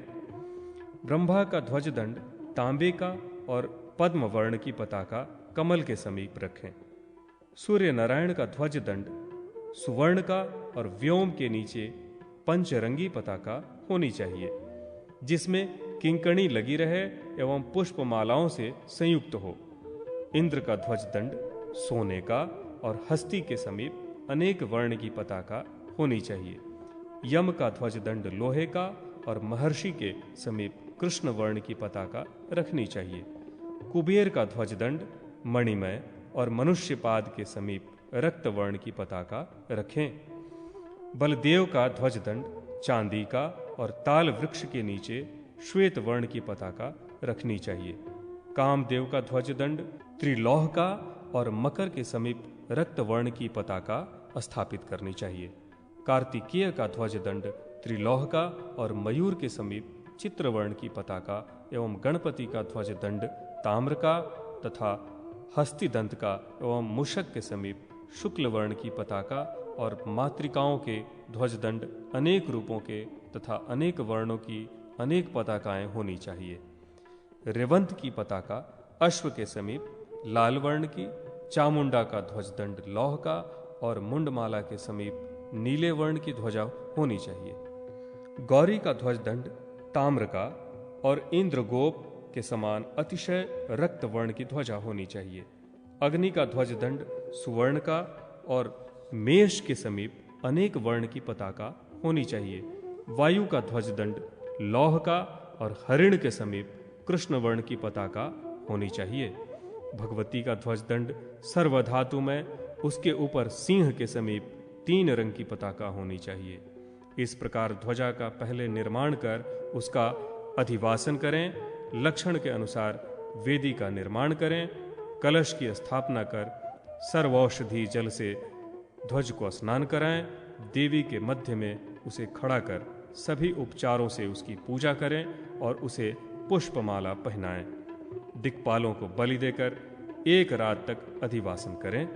A: ब्रह्मा का ध्वज दंड तांबे का और पद्म वर्ण की पताका कमल के समीप रखें। सूर्य नारायण का ध्वज दंड सुवर्ण का और व्योम के नीचे पंचरंगी पताका होनी चाहिए, जिसमें किंकणी लगी रहे एवं पुष्पमालाओं से संयुक्त हो। इंद्र का ध्वज दंड सोने का और हस्ती के समीप अनेक वर्ण की पताका होनी चाहिए। यम का ध्वज दंड लोहे का और महर्षि के समीप कृष्ण वर्ण की पताका रखनी चाहिए। कुबेर का ध्वज दंड मणिमय और मनुष्यपाद के समीप रक्त वर्ण की पताका रखें। बलदेव का ध्वज दंड चांदी का और ताल वृक्ष के नीचे श्वेत वर्ण की पताका रखनी चाहिए। कामदेव का ध्वज दंड त्रिलोह का और मकर के समीप रक्त वर्ण की पताका स्थापित करनी चाहिए। कार्तिकेय का ध्वज दंड त्रिलोह का और मयूर के समीप चित्रवर्ण की पताका एवं गणपति का ध्वज दंड ताम्र का तथा हस्तिदंत का एवं मूषक के समीप शुक्ल वर्ण की पताका और मातृकाओं के ध्वज दंड अनेक रूपों के तथा अनेक वर्णों की अनेक पताकाएं होनी चाहिए। रेवंत की पताका अश्व के समीप लाल वर्ण की, चामुंडा का ध्वजदंड लौह का और मुंडमाला के समीप नीले वर्ण की ध्वजा होनी चाहिए। गौरी का ध्वजदंड ताम्र का और इंद्रगोप के समान अतिशय रक्त वर्ण की ध्वजा होनी चाहिए। अग्नि का ध्वजदंड सुवर्ण का और मेष के समीप अनेक वर्ण की पताका होनी चाहिए। वायु का ध्वजदंड लौह का और हरिण के समीप कृष्ण वर्ण की पताका होनी चाहिए। भगवती का ध्वजदंड सर्वधातु में, उसके ऊपर सिंह के समीप 3 रंग की पताका होनी चाहिए। इस प्रकार ध्वजा का पहले निर्माण कर उसका अधिवासन करें, लक्षण के अनुसार वेदी का निर्माण करें, कलश की स्थापना कर सर्वौषधि जल से ध्वज को स्नान कराएं, देवी के मध्य में उसे खड़ा कर सभी उपचारों से उसकी पूजा करें और उसे पुष्पमाला पहनाएं। दिक्पालों को बलि देकर 1 रात तक अधिवासन करें।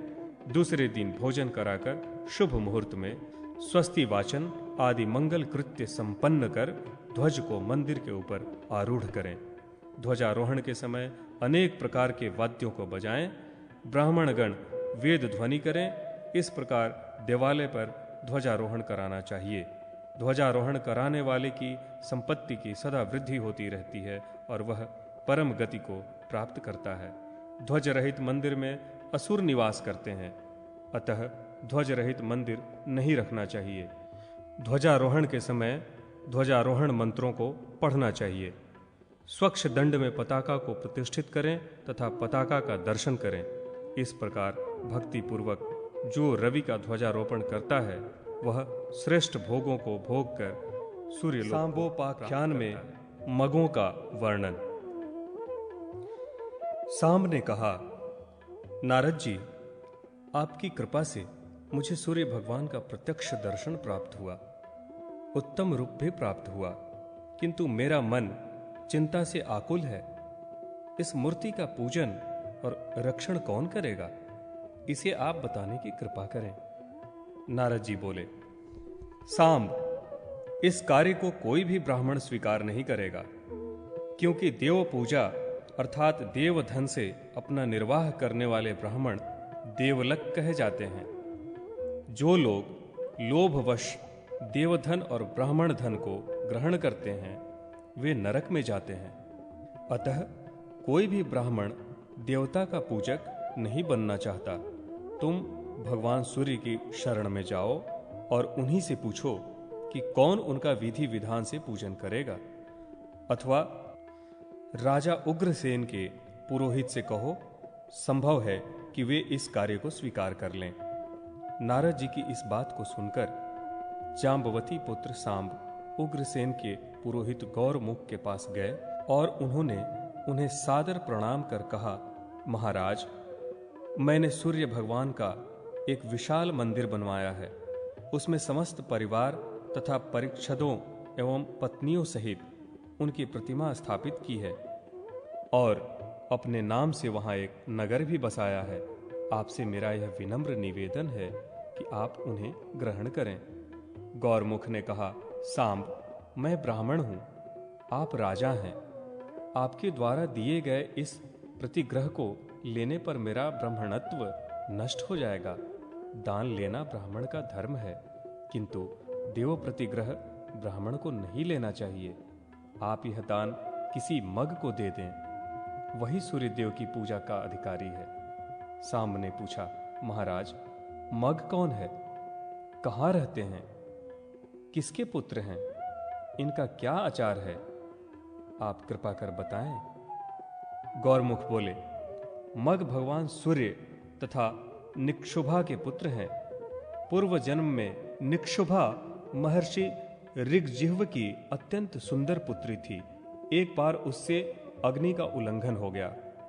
A: दूसरे दिन भोजन कराकर शुभ मुहूर्त में स्वस्ति वाचन आदि मंगल कृत्य संपन्न कर ध्वज को मंदिर के ऊपर आरूढ़ करें। ध्वजारोहण के समय अनेक प्रकार के वाद्यों को बजाएं। ब्राह्मणगण वेद ध्वनि करें। इस प्रकार देवालय पर ध्वजारोहण कराना चाहिए। ध्वजारोहण कराने वाले की संपत्ति की सदा वृद्धि होती रहती है और वह परम गति को प्राप्त करता है। ध्वज रहित मंदिर में असुर निवास करते हैं, अतः ध्वज रहित मंदिर नहीं रखना चाहिए। ध्वजारोहण के समय ध्वजारोहण मंत्रों को पढ़ना चाहिए। स्वच्छ दंड में पताका को प्रतिष्ठित करें तथा पताका का दर्शन करें। इस प्रकार भक्ति पूर्वक जो रवि का ध्वजारोपण करता है वह श्रेष्ठ भोगों को भोग कर सूर्य सांबोपाख्यान में मगों का वर्णन। सांब ने कहा, नारद जी, आपकी कृपा से मुझे सूर्य भगवान का प्रत्यक्ष दर्शन प्राप्त हुआ, उत्तम रूप भी प्राप्त हुआ, किंतु मेरा मन चिंता से आकुल है। इस मूर्ति का पूजन और रक्षण कौन करेगा? इसे आप बताने की कृपा करें। नारद जी बोले, सांब, इस कार्य को कोई भी ब्राह्मण स्वीकार नहीं करेगा, क्योंकि देव पूजा अर्थात देवधन से अपना निर्वाह करने वाले ब्राह्मण देवलक कहे जाते हैं। जो लोग लोभवश देवधन और ब्राह्मण धन को ग्रहण करते हैं वे नरक में जाते हैं। अतः कोई भी ब्राह्मण देवता का पूजक नहीं बनना चाहता। तुम भगवान सूर्य की शरण में जाओ और उन्हीं से पूछो कि कौन उनका विधि विधान से पूजन करेगा, अथवा राजा उग्रसेन के पुरोहित से कहो, संभव है कि वे इस कार्य को स्वीकार कर लें। नारद जी की इस बात को सुनकर जाम्बवती पुत्र सांब उग्रसेन के पुरोहित गौरमुख के पास गए और उन्होंने उन्हें सादर प्रणाम कर कहा, महाराज, मैंने सूर्य भगवान का एक विशाल मंदिर बनवाया है। उसमें समस्त परिवार तथा परिक्षदों एवं पत्नियों सहित उनकी प्रतिमा स्थापित की है और अपने नाम से वहां एक नगर भी बसाया है। आपसे मेरा यह विनम्र निवेदन है कि आप उन्हें ग्रहण करें। गौरमुख ने कहा, सांब, मैं ब्राह्मण हूं, आप राजा हैं। आपके द्वारा दिए गए इस प्रतिग्रह को लेने पर मेरा ब्राह्मणत्व नष्ट हो जाएगा। दान लेना ब्राह्मण का धर्म है, किंतु देव प्रतिग्रह ब्राह्मण को नहीं लेना चाहिए। आप यह दान किसी मग को दे दें, वही सूर्यदेव की पूजा का अधिकारी है। सांब ने पूछा, महाराज, मग कौन है? कहाँ रहते हैं? किसके पुत्र हैं? इनका क्या आचार है? आप कृपा कर बताएं। गौरमुख बोले, मग भगवान सूर्य तथा निक्षुभा के पुत्र हैं। पूर्व जन्म में निक्षुभा महर्षि ऋग्जिह्व की अत्यंत सुंदर पुत्री थी। एक बार उससे अग्नि का उल्लंघन हो गया।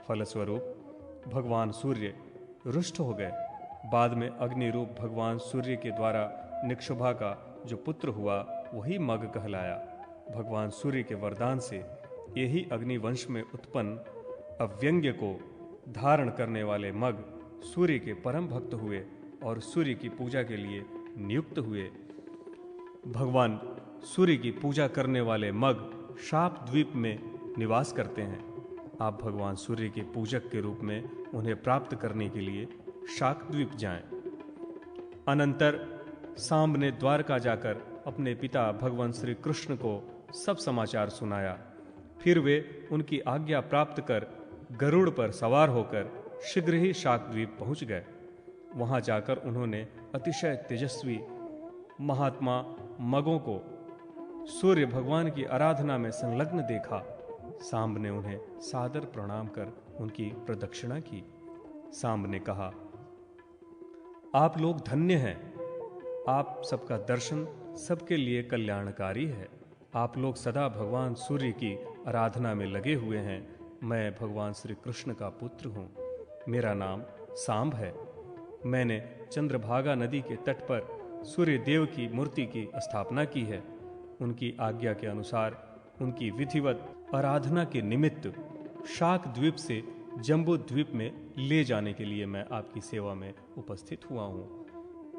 A: फलस्वरूप भगवान सूर्य रुष्ट हो गए। बाद में अग्नि रूप भगवान सूर्य के द्वारा निक्षुभा का जो पुत्र हुआ वही मग कहलाया। भगवान सूर्य के वरदान से यही अग्निवंश में उत्पन्न अव्यंग्य को धारण करने वाले मग सूर्य के परम भक्त हुए और सूर्य की पूजा के लिए नियुक्त हुए। भगवान सूर्य की पूजा करने वाले मग शाप द्वीप में निवास करते हैं। आप भगवान सूर्य के पूजक के रूप में उन्हें प्राप्त करने के लिए शाक द्वीप जाएं। अनंतर सांब ने द्वारका जाकर अपने पिता भगवान श्री कृष्ण को सब समाचार सुनाया। फिर वे उनकी आज्ञा प्राप्त कर गरुड़ पर सवार होकर शीघ्र ही शाक द्वीप पहुंच गए। वहां जाकर उन्होंने अतिशय तेजस्वी महात्मा मगों को सूर्य भगवान की आराधना में संलग्न देखा। सांब ने उन्हें सादर प्रणाम कर उनकी प्रदक्षिणा की। सांब ने कहा, आप लोग धन्य हैं। आप सबका दर्शन सबके लिए कल्याणकारी है। आप लोग सदा भगवान सूर्य की आराधना में लगे हुए हैं। मैं भगवान श्री कृष्ण का पुत्र हूँ। मेरा नाम सांब है। मैंने चंद्रभागा नदी के तट पर सूर्य देव की मूर्ति की स्थापना की है। उनकी आज्ञा के अनुसार उनकी विधिवत आराधना के निमित्त शाक द्वीप से जम्बू द्वीप में ले जाने के लिए मैं आपकी सेवा में उपस्थित हुआ हूँ।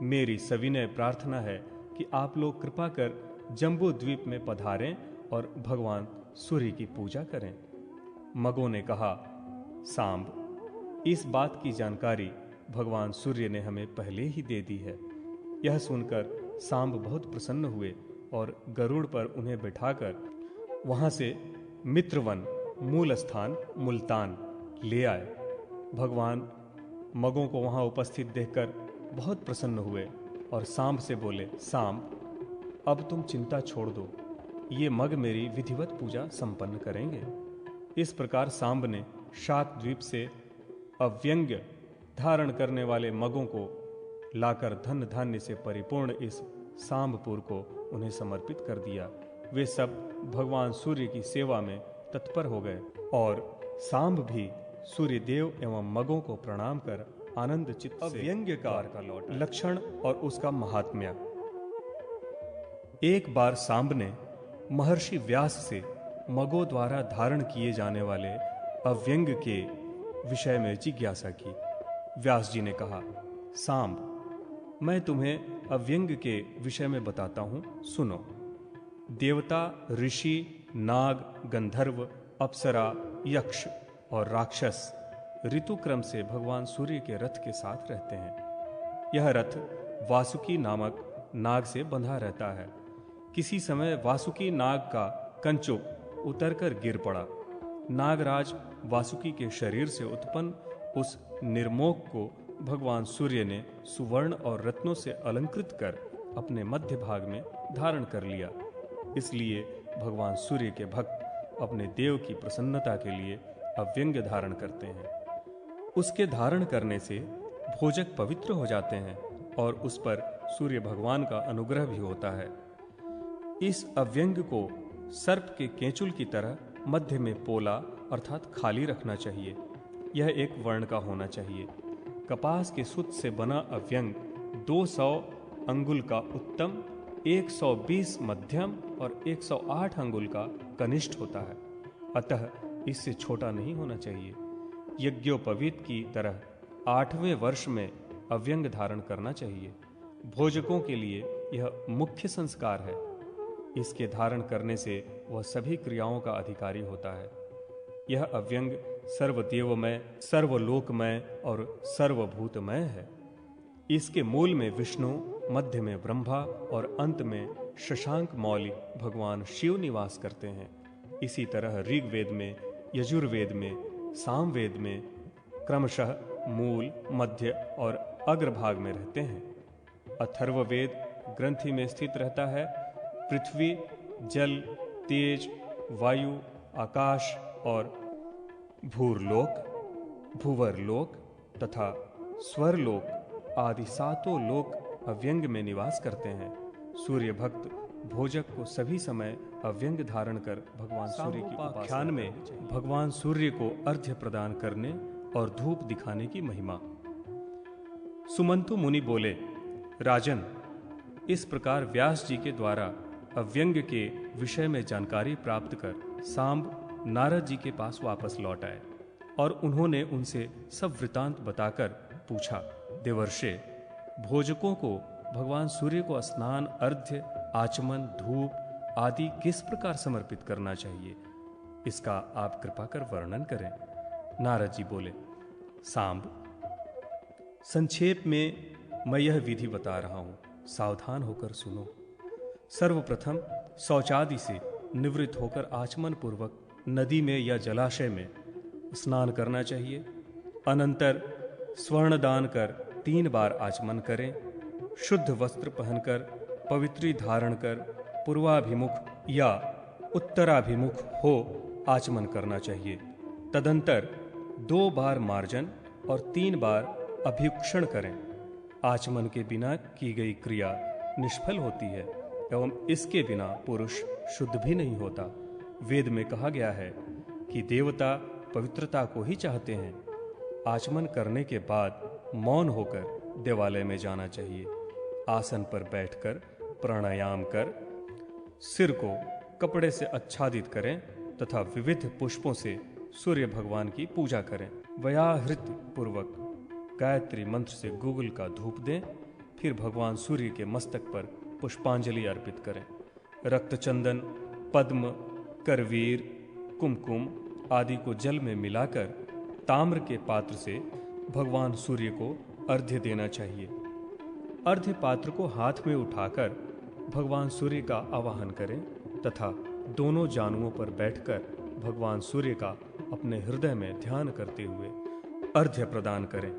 A: मेरी सविनय प्रार्थना है कि आप लोग कृपा कर जम्बू द्वीप में पधारें और भगवान सूर्य की पूजा करें। मगों ने कहा, सांब, इस बात की जानकारी भगवान सूर्य ने हमें पहले ही दे दी है। यह सुनकर सांब बहुत प्रसन्न हुए और गरुड़ पर उन्हें बिठाकर वहां से मित्रवन मूल स्थान मुल्तान ले आए। भगवान मगों को वहां उपस्थित देखकर बहुत प्रसन्न हुए और सांब से बोले, सांब, अब तुम चिंता छोड़ दो। ये मग मेरी विधिवत पूजा संपन्न करेंगे। इस प्रकार सांब ने शाक द्वीप से अव्यंग्य धारण करने वाले मगों को लाकर धन धान्य से परिपूर्ण इस सांबपुर को उन्हें समर्पित कर दिया। वे सब भगवान सूर्य की सेवा में तत्पर हो गए और सांब भी सूर्य देव एवं मगों को प्रणाम कर आनंद चित्त से अव्यंग्यकार का लौटा। लक्षण और उसका महात्म्य। एक बार सांब ने महर्षि व्यास से मगों द्वारा धारण किए जाने वाले अव्यंग के विषय में जिज्ञासा की। व्यास जी ने कहा, सांब, मैं तुम्हें अव्यंग के विषय में बताता हूं, सुनो। देवता, ऋषि, नाग, गंधर्व, अप्सरा, यक्ष और राक्षस ऋतु क्रम से भगवान सूर्य के रथ के साथ रहते हैं। यह रथ वासुकी नामक नाग से बंधा रहता है। किसी समय वासुकी नाग का कंचुक उतरकर गिर पड़ा। नागराज वासुकी के शरीर से उत्पन्न उस निर्मोक को भगवान सूर्य ने सुवर्ण और रत्नों से अलंकृत कर अपने मध्य भाग में धारण कर लिया। इसलिए भगवान सूर्य के भक्त अपने देव की प्रसन्नता के लिए अव्यंग धारण करते हैं। उसके धारण करने से भोजक पवित्र हो जाते हैं और उस पर सूर्य भगवान का अनुग्रह भी होता है। इस अव्यंग को सर्प के केंचुल की तरह मध्य में पोला अर्थात खाली रखना चाहिए। यह एक वर्ण का होना चाहिए। कपास के सूत से बना अव्यंग 200 अंगुल का उत्तम, 120 मध्यम और 108 अंगुल का कनिष्ठ होता है। अतः इससे छोटा नहीं होना चाहिए। यज्ञोपवीत की तरह 8वें वर्ष में अव्यंग धारण करना चाहिए। भोजकों के लिए यह मुख्य संस्कार है। इसके धारण करने से वह सभी क्रियाओं का अधिकारी होता है। यह अव्यंग सर्वदेवमय, सर्वलोकमय और सर्वभूतमय है। इसके मूल में विष्णु, मध्य में ब्रह्मा और अंत में शशांक मौली भगवान शिव निवास करते हैं। इसी तरह ऋग्वेद में, यजुर्वेद में, सामवेद में क्रमशः मूल, मध्य और अग्रभाग में रहते हैं। अथर्ववेद ग्रंथि में स्थित रहता है। पृथ्वी, जल, तेज, वायु, आकाश और भूरलोक, भूवरलोक तथा स्वरलोक आदि 7 लोक अव्यंग में निवास करते हैं। सूर्य भक्त भोजक को सभी समय अव्यंग धारण कर भगवान सूर्य की उपाख्यान में भगवान सूर्य को अर्घ्य प्रदान करने और धूप दिखाने की महिमा। सुमंतु मुनि बोले, राजन, इस प्रकार व्यास जी के द्वारा अव्यंग के विषय में जानकारी प्राप्त कर सांब नारद जी के पास वापस लौट आए और उन्होंने उनसे सब वृतांत बताकर पूछा, देवर्षे, भोजकों को भगवान सूर्य को स्नान, अर्घ्य, आचमन, धूप आदि किस प्रकार समर्पित करना चाहिए, इसका आप कृपा कर वर्णन करें। नारद जी बोले, सांब, संक्षेप में मैं यह विधि बता रहा हूं, सावधान होकर सुनो। सर्वप्रथम शौचादि से निवृत्त होकर आचमन पूर्वक नदी में या जलाशय में स्नान करना चाहिए। अनंतर स्वर्ण दान कर 3 बार आचमन करें। शुद्ध वस्त्र पहनकर पवित्री धारण कर पूर्वाभिमुख या उत्तराभिमुख हो आचमन करना चाहिए। तदंतर 2 बार मार्जन और 3 बार अभ्युक्षण करें। आचमन के बिना की गई क्रिया निष्फल होती है एवं इसके बिना पुरुष शुद्ध भी नहीं होता। वेद में कहा गया है कि देवता पवित्रता को ही चाहते हैं। आचमन करने के बाद मौन होकर देवालय में जाना चाहिए। आसन पर बैठकर प्राणायाम कर सिर को कपड़े से आच्छादित करें तथा विविध पुष्पों से सूर्य भगवान की पूजा करें। व्याहृत पूर्वक गायत्री मंत्र से गुगुल का धूप दें। फिर भगवान सूर्य के मस्तक पर पुष्पांजलि अर्पित करें। रक्तचंदन, पद्म, करवीर, कुमकुम आदि को जल में मिलाकर ताम्र के पात्र से भगवान सूर्य को अर्घ्य देना चाहिए। अर्घ्य पात्र को हाथ में उठाकर भगवान सूर्य का आवाहन करें तथा दोनों जानुओं पर बैठकर भगवान सूर्य का अपने हृदय में ध्यान करते हुए अर्घ्य प्रदान करें।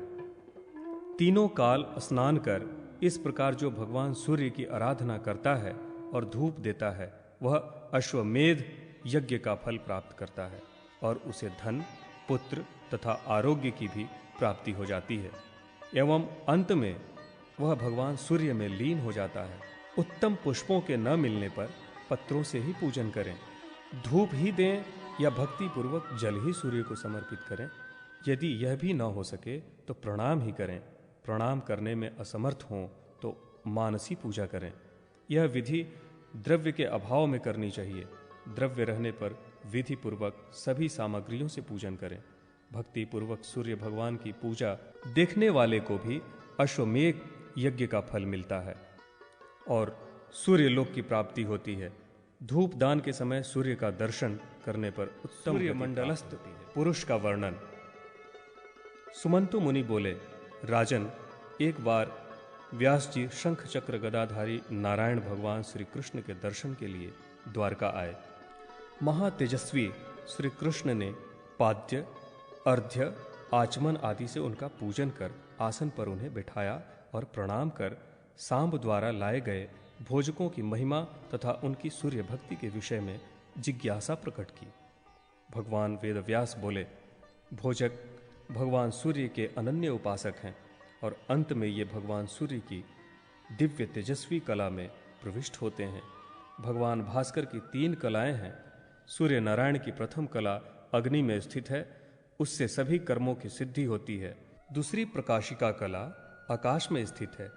A: तीनों काल स्नान कर इस प्रकार जो भगवान सूर्य की आराधना करता है और धूप देता है, वह अश्वमेध यज्ञ का फल प्राप्त करता है और उसे धन, पुत्र तथा आरोग्य की भी प्राप्ति हो जाती है एवं अंत में वह भगवान सूर्य में लीन हो जाता है। उत्तम पुष्पों के न मिलने पर पत्रों से ही पूजन करें। धूप ही दें या भक्ति पूर्वक जल ही सूर्य को समर्पित करें। यदि यह भी न हो सके तो प्रणाम ही करें। प्रणाम करने में असमर्थ हों तो मानसी पूजा करें। यह विधि द्रव्य के अभाव में करनी चाहिए। द्रव्य रहने पर विधि पूर्वक सभी सामग्रियों से पूजन करें। भक्ति पूर्वक सूर्य भगवान की पूजा देखने वाले को भी अश्वमेध यज्ञ का फल मिलता है और सूर्य लोक की प्राप्ति होती है। धूप दान के समय सूर्य का दर्शन करने पर उत्तम सूर्य मंडलस्थ पुरुष का वर्णन। सुमंतु मुनि बोले, राजन, एक बार व्यास जी शंख चक्र गदाधारी नारायण भगवान श्री कृष्ण के दर्शन के लिए द्वारका आए। महातेजस्वी श्री कृष्ण ने पाद्य, अर्घ्य, आचमन आदि से उनका पूजन कर आसन पर उन्हें बिठाया और प्रणाम कर सांब द्वारा लाए गए भोजकों की महिमा तथा उनकी सूर्य भक्ति के विषय में जिज्ञासा प्रकट की। भगवान वेदव्यास बोले, भोजक भगवान सूर्य के अनन्य उपासक हैं और अंत में ये भगवान सूर्य की दिव्य तेजस्वी कला में प्रविष्ट होते हैं। भगवान भास्कर की 3 कलाएं हैं। सूर्य नारायण की प्रथम कला अग्नि में स्थित है, उससे सभी कर्मों की सिद्धि होती है। दूसरी प्रकाशिका कला आकाश में स्थित है।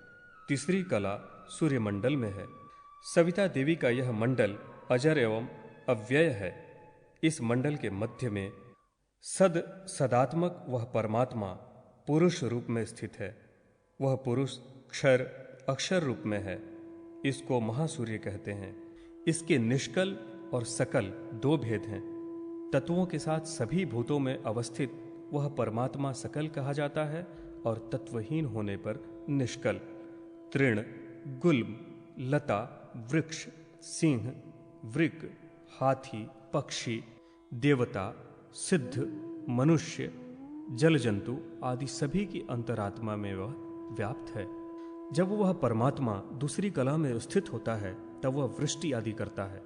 A: तीसरी कला सूर्यमंडल में है। सविता देवी का यह मंडल अजर एवं अव्यय है। इस मंडल के मध्य में सदात्मक वह परमात्मा पुरुष रूप में स्थित है। वह पुरुष क्षर अक्षर रूप में है। इसको महासूर्य कहते हैं। इसके निष्कल और सकल 2 भेद हैं। तत्वों के साथ सभी भूतों में अवस्थित वह परमात्मा सकल कहा जाता है और तत्वहीन होने पर निष्कल। तृण, गुल्म, लता, वृक्ष, सिंह, वृक, हाथी, पक्षी, देवता, सिद्ध, मनुष्य, जल जंतु आदि सभी की अंतरात्मा में वह व्याप्त है। जब वह परमात्मा दूसरी कला में स्थित होता है तब वह वृष्टि आदि करता है।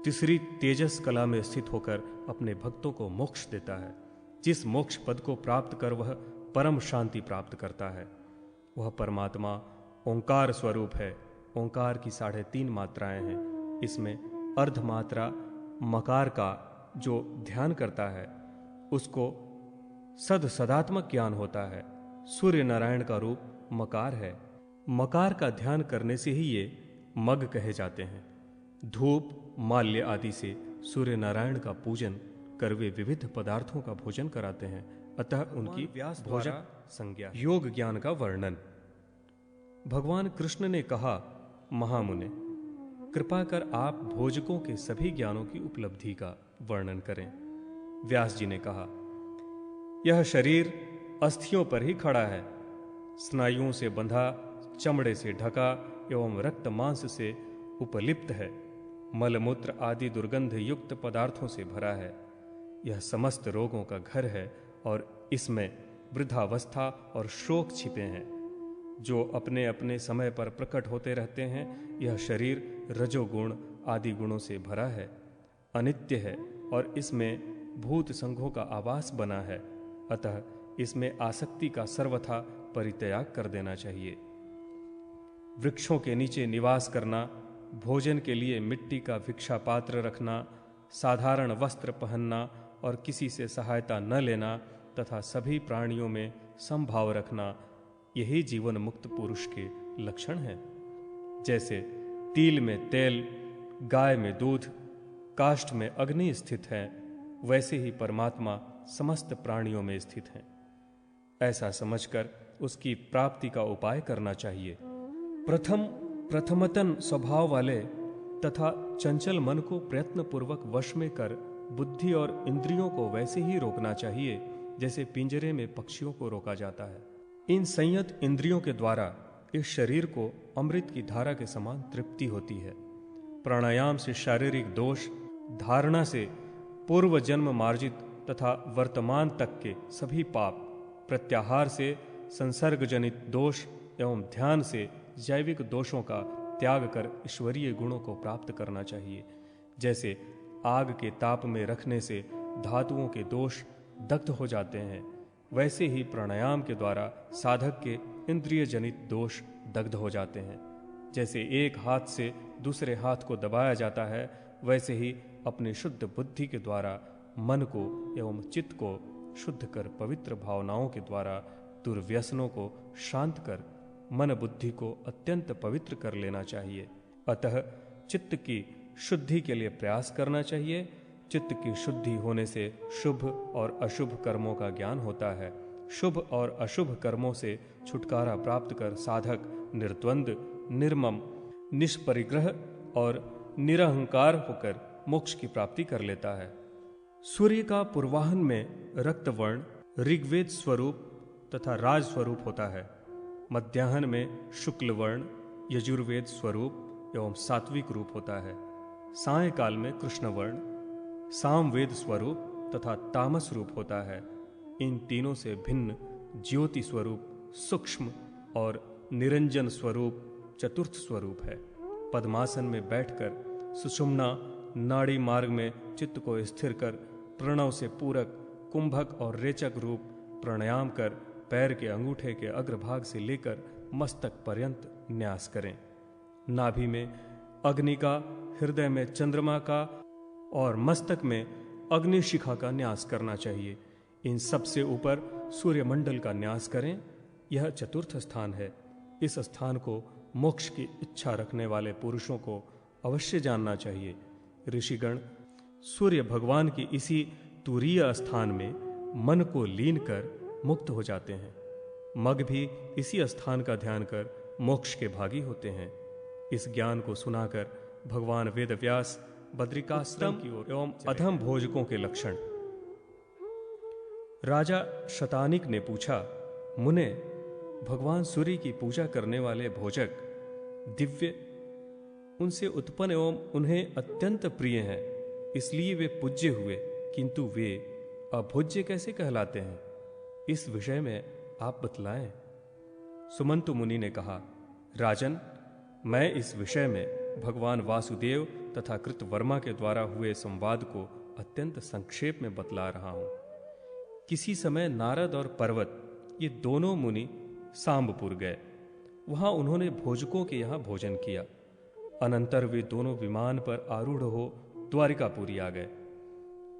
A: तीसरी तेजस कला में स्थित होकर अपने भक्तों को मोक्ष देता है। जिस मोक्ष पद को प्राप्त कर वह परम शांति प्राप्त करता है। वह परमात्मा ओंकार स्वरूप है। ओंकार की 3.5 मात्राएं हैं इसमें अर्धमात्रा मकार का जो ध्यान करता है उसको सदात्मक ज्ञान होता है। सूर्य नारायण का रूप मकार है। मकार का ध्यान करने से ही ये मग कहे जाते हैं। धूप माल्य आदि से सूर्य नारायण का पूजन कर वे विविध पदार्थों का भोजन कराते हैं। अतः उनकी भोजक संज्ञा। योग ज्ञान का वर्णन। भगवान कृष्ण ने कहा, महामुने, कृपा कर आप भोजकों के सभी ज्ञानों की उपलब्धि का वर्णन करें। व्यास जी ने कहा, यह शरीर अस्थियों पर ही खड़ा है, स्नायुओं से बंधा, चमड़े से ढका एवं रक्त मांस से उपलिप्त है, मलमूत्र आदि दुर्गंध युक्त पदार्थों से भरा है। यह समस्त रोगों का घर है और इसमें वृद्धावस्था और शोक छिपे हैं, जो अपने अपने समय पर प्रकट होते रहते हैं। यह शरीर रजोगुण आदि गुणों से भरा है, अनित्य है और इसमें भूत संघों का आवास बना है। अतः इसमें आसक्ति का सर्वथा परित्याग कर देना चाहिए। वृक्षों के नीचे निवास करना, भोजन के लिए मिट्टी का भिक्षा पात्र रखना, साधारण वस्त्र पहनना और किसी से सहायता न लेना तथा सभी प्राणियों में समभाव रखना, यही जीवन मुक्त पुरुष के लक्षण हैं। जैसे तिल में तेल, गाय में दूध, काष्ठ में अग्नि स्थित है, वैसे ही परमात्मा समस्त प्राणियों में स्थित है। ऐसा समझकर उसकी प्राप्ति का उपाय करना चाहिए। प्रथमतन स्वभाव वाले तथा चंचल मन को प्रयत्न पूर्वक वश में कर बुद्धि और इंद्रियों को वैसे ही रोकना चाहिए जैसे पिंजरे में पक्षियों को रोका जाता है। इन संयत इंद्रियों के द्वारा इस शरीर को अमृत की धारा के समान तृप्ति होती है। प्राणायाम से शारीरिक दोष, धारणा से पूर्व जन्म मार्जित तथा वर्तमान तक के सभी पाप, प्रत्याहार से संसर्ग जनित दोष एवं ध्यान से जैविक दोषों का त्याग कर ईश्वरीय गुणों को प्राप्त करना चाहिए। जैसे आग के ताप में रखने से धातुओं के दोष दग्ध हो जाते हैं, वैसे ही प्राणायाम के द्वारा साधक के इंद्रिय जनित दोष दग्ध हो जाते हैं। जैसे एक हाथ से दूसरे हाथ को दबाया जाता है, वैसे ही अपनी शुद्ध बुद्धि के द्वारा मन को एवं चित्त को शुद्ध कर पवित्र भावनाओं के द्वारा दुर्व्यसनों को शांत कर मन बुद्धि को अत्यंत पवित्र कर लेना चाहिए। अतः चित्त की शुद्धि के लिए प्रयास करना चाहिए। चित्त की शुद्धि होने से शुभ और अशुभ कर्मों का ज्ञान होता है। शुभ और अशुभ कर्मों से छुटकारा प्राप्त कर साधक निर्द्वंद, निर्मम, निष्परिग्रह और निरहंकार होकर मोक्ष की प्राप्ति कर लेता है। सूर्य का पूर्वाहन में रक्तवर्ण ऋग्वेद स्वरूप तथा राज स्वरूप होता है। मध्याह्न में शुक्ल वर्ण यजुर्वेद स्वरूप एवं सात्विक रूप होता है। सायंकाल में कृष्ण वर्ण सामवेद स्वरूप तथा तामस रूप होता है। इन तीनों से भिन्न ज्योति स्वरूप, सूक्ष्म और निरंजन स्वरूप चतुर्थ स्वरूप है। पद्मासन में बैठकर सुषुम्ना नाड़ी मार्ग में चित्त को स्थिर कर प्रणव से पूरक कुंभक और रेचक रूप प्राणायाम कर पैर के अंगूठे के अग्रभाग से लेकर मस्तक पर्यंत न्यास करें। नाभि में अग्नि का, हृदय में चंद्रमा का और मस्तक में अग्निशिखा का न्यास करना चाहिए। इन सबसे ऊपर सूर्यमंडल का न्यास करें। यह चतुर्थ स्थान है। इस स्थान को मोक्ष की इच्छा रखने वाले पुरुषों को अवश्य जानना चाहिए। ऋषिगण सूर्य भगवान की इसी तुरीय स्थान में मन को लीन कर मुक्त हो जाते हैं। मग भी इसी स्थान का ध्यान कर मोक्ष के भागी होते हैं। इस ज्ञान को सुनाकर भगवान वेदव्यास बद्रिकाश्रम की ओर एवं अधम भोजकों के लक्षण। राजा शतानिक ने पूछा, मुने, भगवान सूर्य की पूजा करने वाले भोजक दिव्य, उनसे उत्पन्न एवं उन्हें अत्यंत प्रिय हैं, इसलिए वे पूज्य हुए, किंतु वे अभोज्य कैसे कहलाते हैं? इस विषय में आप बतलाएं। सुमंतु मुनि ने कहा, राजन, मैं इस विषय में भगवान वासुदेव तथा कृतवर्मा के द्वारा हुए संवाद को अत्यंत संक्षेप में बतला रहा हूं। किसी समय नारद और पर्वत, ये दोनों मुनि सांबपुर गए। वहां उन्होंने भोजकों के यहां भोजन किया। अनंतर वे दोनों विमान पर आरूढ़ हो द्वारिकापुरी आ गए।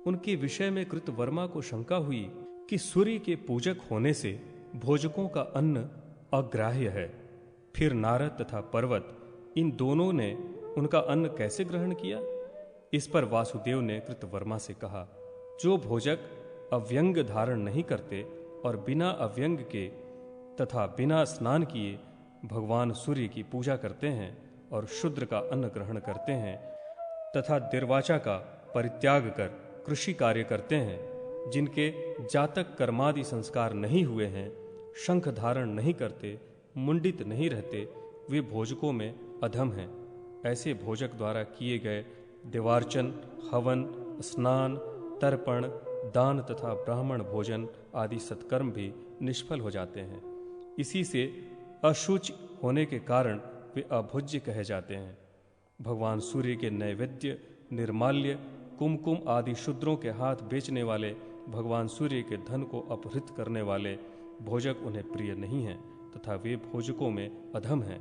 A: उनके विषय में कृतवर्मा को शंका हुई कि सूर्य के पूजक होने से भोजकों का अन्न अग्राह्य है। फिर नारद तथा पर्वत इन दोनों ने उनका अन्न कैसे ग्रहण किया? इस पर वासुदेव ने कृतवर्मा से कहा, जो भोजक अव्यंग धारण नहीं करते और बिना अव्यंग के तथा बिना स्नान किए भगवान सूर्य की पूजा करते हैं और शूद्र का अन्न ग्रहण करते हैं तथा निर्वाचा का परित्याग कर कृषि कार्य करते हैं, जिनके जातक कर्मादि संस्कार नहीं हुए हैं, शंख धारण नहीं करते, मुंडित नहीं रहते, वे भोजकों में अधम हैं। ऐसे भोजक द्वारा किए गए देवार्चन, हवन, स्नान, तर्पण, दान तथा ब्राह्मण भोजन आदि सत्कर्म भी निष्फल हो जाते हैं। इसी से अशुचि होने के कारण वे अभोज्य कहे जाते हैं। भगवान सूर्य के नैवेद्य, निर्माल्य, कुमकुम आदि शूद्रों के हाथ बेचने वाले, भगवान सूर्य के धन को अपहृत करने वाले भोजक उन्हें प्रिय नहीं हैं तथा वे भोजकों में अधम हैं।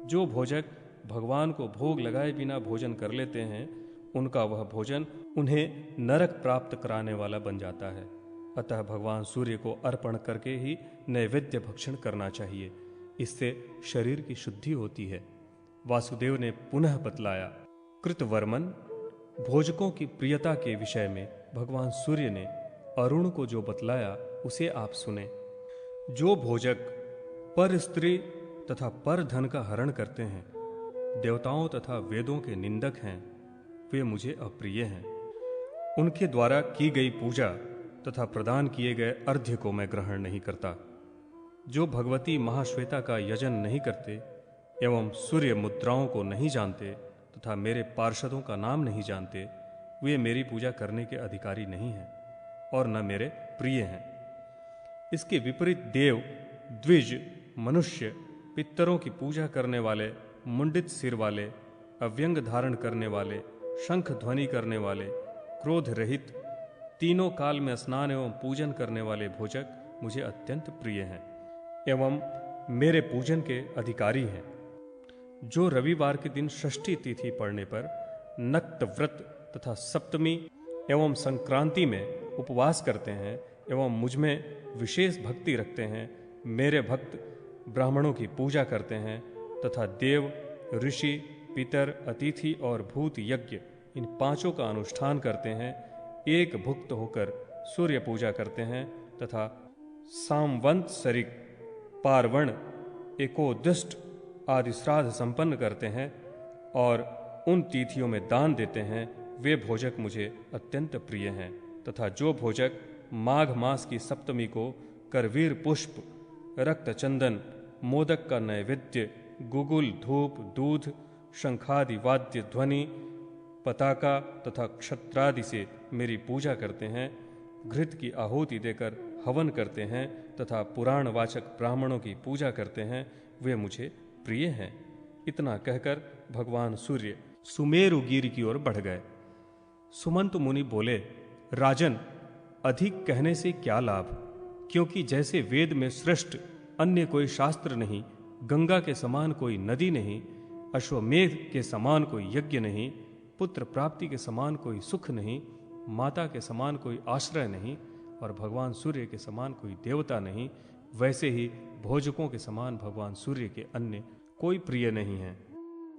A: जो भोजक भगवान को भोग लगाए बिना भोजन कर लेते हैं, उनका वह भोजन उन्हें नरक प्राप्त कराने वाला बन जाता है। अतः भगवान सूर्य को अर्पण करके ही नैवेद्य भक्षण करना चाहिए। इससे शरीर की शुद्धि होती है। वासुदेव ने पुनः बतलाया, कृतवर्मन, भोजकों की प्रियता के विषय में भगवान सूर्य ने अरुण को जो बतलाया उसे आप सुने। जो भोजक पर स्त्री तथा पर धन का हरण करते हैं, देवताओं तथा वेदों के निंदक हैं, वे मुझे अप्रिय हैं। उनके द्वारा की गई पूजा तथा प्रदान किए गए अर्घ्य को मैं ग्रहण नहीं करता। जो भगवती महाश्वेता का यजन नहीं करते एवं सूर्य मुद्राओं को नहीं जानते तथा मेरे पार्षदों का नाम नहीं जानते, वे मेरी पूजा करने के अधिकारी नहीं हैं और न मेरे प्रिय हैं। इसके विपरीत देव, द्विज, मनुष्य, पितरों की पूजा करने वाले, मुंडित सिर वाले, अव्यंग धारण करने वाले, शंख ध्वनि करने वाले, क्रोध रहित, तीनों काल में स्नान एवं पूजन करने वाले भोजक मुझे अत्यंत प्रिय हैं एवं मेरे पूजन के अधिकारी हैं। जो रविवार के दिन षष्ठी तिथि पड़ने पर नक्त व्रत तथा सप्तमी एवं संक्रांति में उपवास करते हैं एवं मुझ में विशेष भक्ति रखते हैं, मेरे भक्त ब्राह्मणों की पूजा करते हैं तथा देव, ऋषि, पितर, अतिथि और भूत यज्ञ इन पांचों का अनुष्ठान करते हैं, एक भुक्त होकर सूर्य पूजा करते हैं तथा सामवंत सरिक, पार्वण, एकोदिष्ट आदि श्राद्ध संपन्न करते हैं और उन तिथियों में दान देते हैं, वे भोजक मुझे अत्यंत प्रिय हैं। तथा जो भोजक माघ मास की सप्तमी को करवीर पुष्प, रक्त चंदन, मोदक का नैवेद्य, गुगुल, धूप, दूध, शंखादि वाद्य ध्वनि, पताका तथा क्षत्रादि से मेरी पूजा करते हैं, घृत की आहुति देकर हवन करते हैं तथा पुराणवाचक ब्राह्मणों की पूजा करते हैं, वे मुझे प्रिय हैं। इतना कहकर भगवान सूर्य सुमेरु गिरि की ओर बढ़ गए। सुमंत मुनि बोले, राजन, अधिक कहने से क्या लाभ, क्योंकि जैसे वेद में श्रेष्ठ अन्य कोई शास्त्र नहीं, गंगा के समान कोई नदी नहीं, अश्वमेध के समान कोई यज्ञ नहीं, पुत्र प्राप्ति के समान कोई सुख नहीं, माता के समान कोई आश्रय नहीं और भगवान सूर्य के समान कोई देवता नहीं, वैसे ही भोजकों के समान भगवान सूर्य के अन्य कोई प्रिय नहीं है।